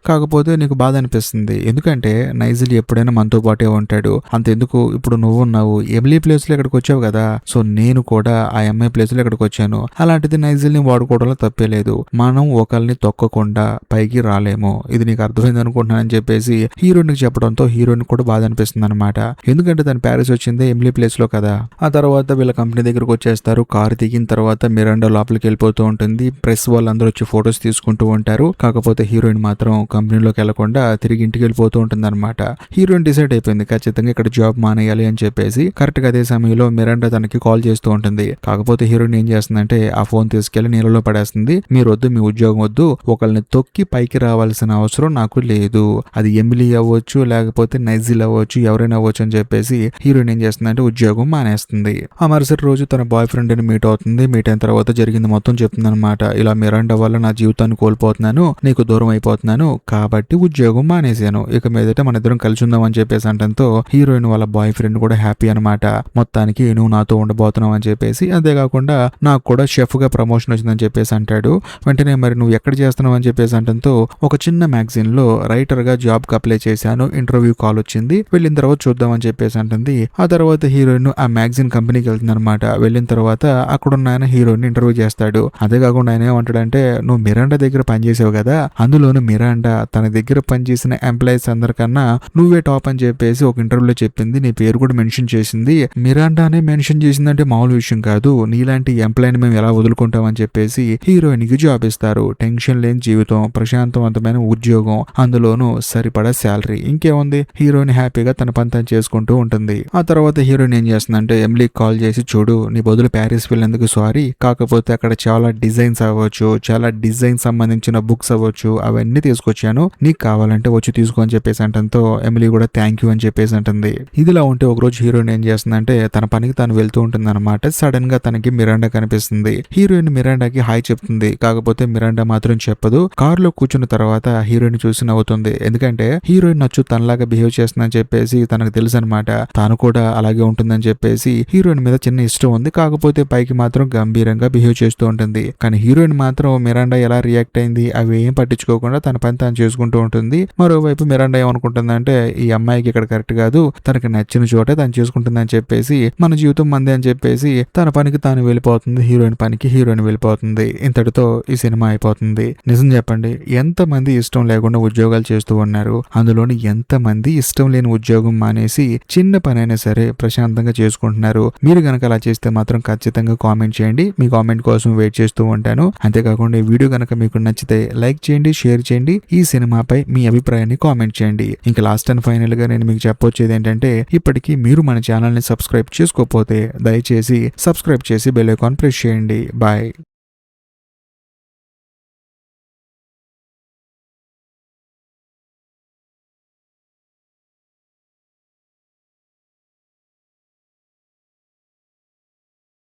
కాకపోతే నీకు బాధ అనిపిస్తుంది ఎందుకంటే నైజెల్ ఎప్పుడైనా మనతో పాటే ఉంటాడు, అంతెందుకు ఇప్పుడు నువ్వు ఉన్నావు ఎమిలీ ప్లేస్ లో ఇక్కడికి వచ్చావు కదా, సో నేను కూడా ఆ అమ్మాయి ప్లేస్ లో ఇక్కడికి వచ్చాను, అలాంటిది నైజెల్ ని వాడుకోవడంలో తప్పే లేదు, మనం ఒకరిని తొక్కకుండా పైకి రాలేము, ఇది నీకు అర్థమైంది అనుకుంటున్నానని చెప్పేసి హీరోయిన్ కి చెప్పడంతో హీరోయిన్ కూడా బాధ అనిపిస్తుంది అనమాట. ఎందుకంటే తను ప్యారిస్ వచ్చింది ఎమిలీ ప్లేస్ లో కదా. ఆ తర్వాత వీళ్ళ కంపెనీ దగ్గరకు వచ్చేస్తారు. కారు దిగిన తర్వాత మిరాండా లోపలికి వెళ్ళిపోతూ ఉంటుంది. ప్రెస్ వాళ్ళందరూ వచ్చి ఫొటోస్ తీసుకుంటూ ఉంటారు. కాకపోతే హీరోయిన్ మాత్రం కంపెనీలోకి వెళ్లకుండా తిరిగి ఇంటికి వెళ్ళిపోతూ ఉంటుంది అనమాట. హీరోయిన్ డిసైడ్ అయిపోయింది అయిపోయింది, ఖచ్చితంగా ఇక్కడ జాబ్ మానేయాలి అని చెప్పేసి. కరెక్ట్ గా అదే సమయంలో మిరాండా తనకి కాల్ చేస్తూ ఉంటుంది. కాకపోతే హీరోయిన్ ఏం చేస్తుందంటే ఆ ఫోన్ తీసుకెళ్లి నీళ్ళలో పడేస్తుంది. మీరు వద్దు, మీ ఉద్యోగం వద్దు, ఒకళ్ళని తొక్కి పైకి రావాల్సిన అవసరం నాకు లేదు, అది ఎమిలీ అవ్వచ్చు లేకపోతే నైజిల్ అవ్వచ్చు, ఎవరైనా అవ్వచ్చు అని చెప్పేసి హీరోయిన్ ఏం చేస్తుందంటే ఉద్యోగం మానేస్తుంది. ఆ మరుసటి రోజు తన బాయ్ ఫ్రెండ్ ని మీట్ అవుతుంది. మీట్ అయిన తర్వాత జరిగింది మొత్తం చెప్తుంది అనమాట. ఇలా మిరాండా వల్ల నా జీవితాన్ని కోల్పోతున్నాను, నీకు దూరం అయిపోతున్నాను, కాబట్టి ఉద్యోగం మానేశాను, ఇక మీదట మన ఇద్దరం కలిసి ఉందాం అని చెప్పేసి అంటంతో హీరోయిన్ వాళ్ళ బాయ్ ఫ్రెండ్ కూడా హ్యాపీ అనమాట. మొత్తానికి నువ్వు నాతో ఉండబోతున్నావు అని చెప్పేసి, అంతేకాకుండా నాకు కూడా షెఫ్ గా ప్రమోషన్ వచ్చిందని చెప్పేసి అంటాడు. వెంటనే మరి నువ్వు ఎక్కడ చేస్తున్నావు అని చెప్పేసి అంటంతో ఒక చిన్న మ్యాగజైన్ లో రైటర్ గా జాబ్ కి అప్లై చేశాను, ఇంటర్వ్యూ కాల్ వచ్చింది, వెళ్ళిన తర్వాత చూద్దాం అని చెప్పేసి అంటుంది. ఆ తర్వాత హీరోయిన్ ఆ మ్యాగజైన్ కంపెనీకి వెళ్తుంది అనమాట. వెళ్ళిన తర్వాత అక్కడున్న ఆయన హీరోయిన్ ఇంటర్వ్యూ చేస్తాడు. అదే కాకుండా ఆయన ఏమంటాడంటే, నువ్వు మిరాండా దగ్గర పనిచేసావు కదా, అందులోను మిరాండా తన దగ్గర పనిచేసిన ఎంప్లాయీస్ అందరికన్నా నువ్వే టాప్ అని చెప్పేసి ఒక ఇంటర్వ్యూలో చెప్పింది, నీ పేరు కూడా మెన్షన్ చేసింది. మిరాండానే మెన్షన్ చేసిందంటే మామూలు విషయం కాదు, నీలాంటి ఎంప్లాయీని మేము ఎలా వదులుకుంటాం అని చెప్పేసి హీరోయిన్ కి జాబ్ ఇస్తారు. టెన్షన్ లేని జీవితం, ప్రశాంతవంతమైన ఉద్యోగం, అందులోనూ సరిపడా శాలరీ, ఇంకేముంది, హీరోయిన్ హ్యాపీగా తన పని తను చేసుకుంటూ ఉంటుంది. ఆ తర్వాత హీరోయిన్ ఏం చేస్తుందంటే ఎమిలీకి కాల్ చేసి, చూడు నీ బదులు ప్యారిస్ వెళ్ళినందుకు సారీ, కాకపోతే అక్కడ చాలా డిజైన్స్ అవ్వచ్చు, చాలా డిజైన్ సంబంధించిన బుక్స్ అవ్వచ్చు, అవన్నీ తీసుకొచ్చాను, నీకు కావాలంటే వచ్చి తీసుకో అని చెప్పేసి అంటంతో ఎమిలీ కూడా థ్యాంక్ యూ అని చెప్పేసి అంటుంది. ఇదిలా ఉంటే ఒకరోజు హీరోయిన్ ఏం చేస్తుందంటే తన పనికి తాను వెళ్తూ ఉంటుంది అనమాట. సడన్ గా తనకి మిరాండా కనిపిస్తుంది. హీరోయిన్ మిరాండాకి హాయ్ చెప్తుంది, కాకపోతే మిరాండా మాత్రం చెప్పదు. కారులో కూర్చున్న తర్వాత హీరోయిన్ చూసి నవ్వుతుంది. ఎందుకంటే హీరోయిన్ నచ్చు తనలాగా బిహేవ్ చేస్తుందని చెప్పేసి తనకు తెలుసు అనమాట. తాను కూడా అలాగే ఉంటుందని చెప్పేసి హీరోయిన్ మీద చిన్న ఇష్టం ఉంది, కాకపోతే పైకి మాత్రం గంభీరంగా బిహేవ్ చేస్తూ ఉంటుంది. కానీ హీరోయిన్ మాత్రం మిరాండా ఎలా రియాక్ట్ అయింది అవి ఏం పట్టించుకోకుండా తన పని తాను చేసుకుంటూ ఉంటుంది. మరోవైపు మిరాండా ఏమనుకుంటుందంటే, ఈ అమ్మాయికి ఇక్కడ కరెక్ట్ కాదు, తనకి నచ్చిన చోటే తను చేసుకుంటుందని చెప్పేసి, మన జీవితం మందే అని చెప్పేసి తన పనికి తాను వెళ్ళిపోతుంది, హీరోయిన్ పనికి హీరోయిన్ వెళ్ళిపోతుంది. ఇంతటితో ఈ సినిమా అయిపోతుంది. నిజం చెప్పండి, ఎంతమంది ఇష్టం లేకుండా ఉద్యోగాలు చేస్తూ ఉన్నారు, అందులోని ఎంతమంది ఇష్టం లేని ఉద్యోగం మానేసి చిన్న పనైనా సరే ప్రశాంతంగా చేసుకుంటున్నారు. మీరు గనక అలా చేస్తే మాత్రం ఖచ్చితంగా కామెంట్ చేయండి, మీ కామెంట్ కోసం వెయిట్ చేస్తూ ఉంటాను. అంతేకాకుండా ఈ వీడియో గనక మీకు నచ్చితే లైక్ చేయండి, షేర్ చేయండి, ఈ సినిమాపై మీ అభిప్రాయాన్ని కామెంట్ చేయండి. ఇంకా లాస్ట్ అండ్ ఫైనల్ గా నేను మీకు చెప్పొచ్చేది ఏంటంటే, ఇప్పటికీ మీరు మన ఛానల్ ని సబ్స్క్రైబ్ చేసుకోకపోతే దయచేసి సబ్స్క్రైబ్ చేసి బెల్ ఐకాన్ ప్రెస్ చేయండి. బాయ్.